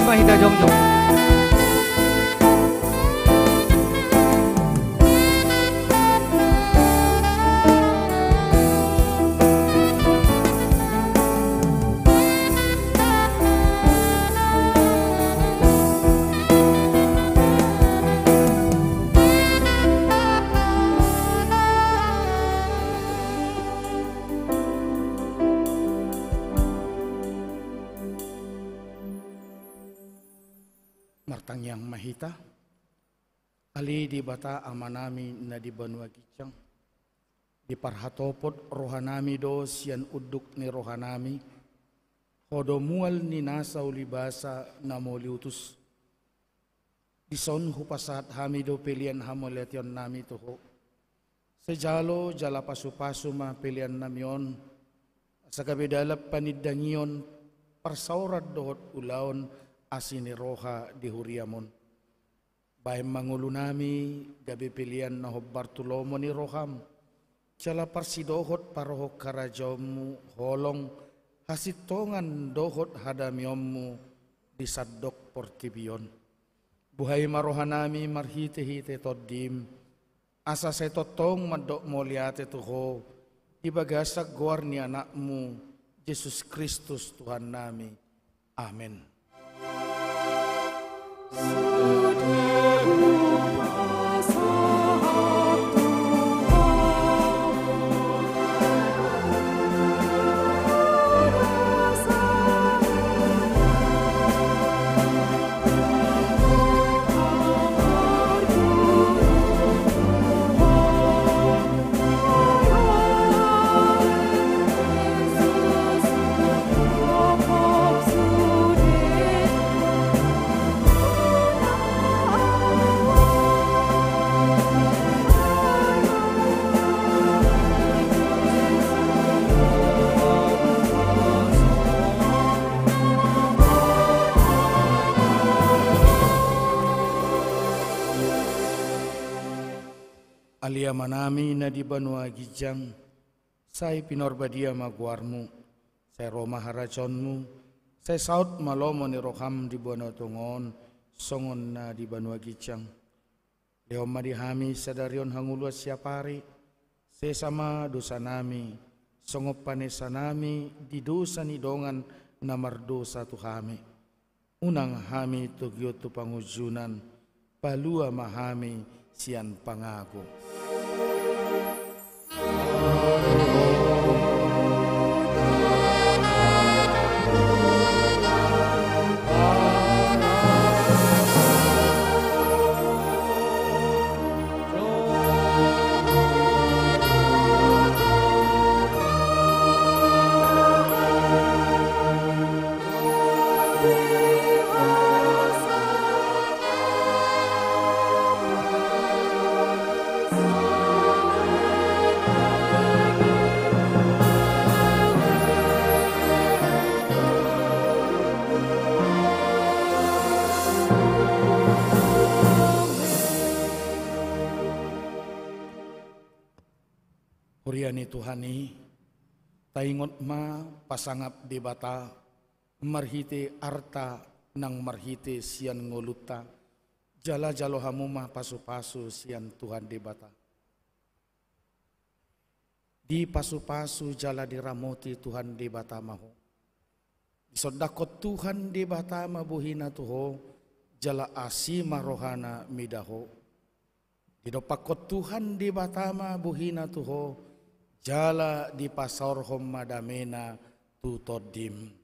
Speaker 1: Mahita Jongjong.
Speaker 3: Martang yang mahita, ali di bata amanami na di banua gicang, di parhatopod rohanami do sian uduk ni rohanami, hodo mual ni nasa ulibasa na moliutus, di son hupasat hamido pilihan hamolation nami toho, sejalo jala pasu-pasu ma pilihan namion, sa kabidalap panidangion, parsaurat dohot ulaon, asini roha di huriamon. Bae mangulu nami gabe pilihan na Bartolomo ni roham. Cala parsidohot parohok karajamu holong hasitongan dohot hadamiyommu di sadok portibion. Buhay marohanami marhite-hite toddim. Asa saya totong madok moliate tuho. Ibagasak goar ni anakmu Yesus Kristus Tuhan nami. Amin. Alia manami na di banua gijang, say pinorbadia maguarmu, say Roma haraconmu, say saut malomo ni roham di buano tungon, songon na di banua gijang. Leo madihami sadarion hangulua siapari, say sama dosa nami, songop panesa nami di dosa ni dongan na mardosa tu kami. Unang hami tugyo tu pangujunan, palua mahami sian pangago. Huriani Tuhani, taingot ma pasangap di bata, marhite arta nang marhite sian ngoluta, jala jalo hamuma pasu-pasu sian Tuhan di bata. Di pasu-pasu jala diramoti Tuhan di bata maho. Sodakot Tuhan di bata mabuhina tuho, jala asima rohana midaho. Didopakot Tuhan di bata mabuhina tuho, jala di pasarhom madamena tu todim.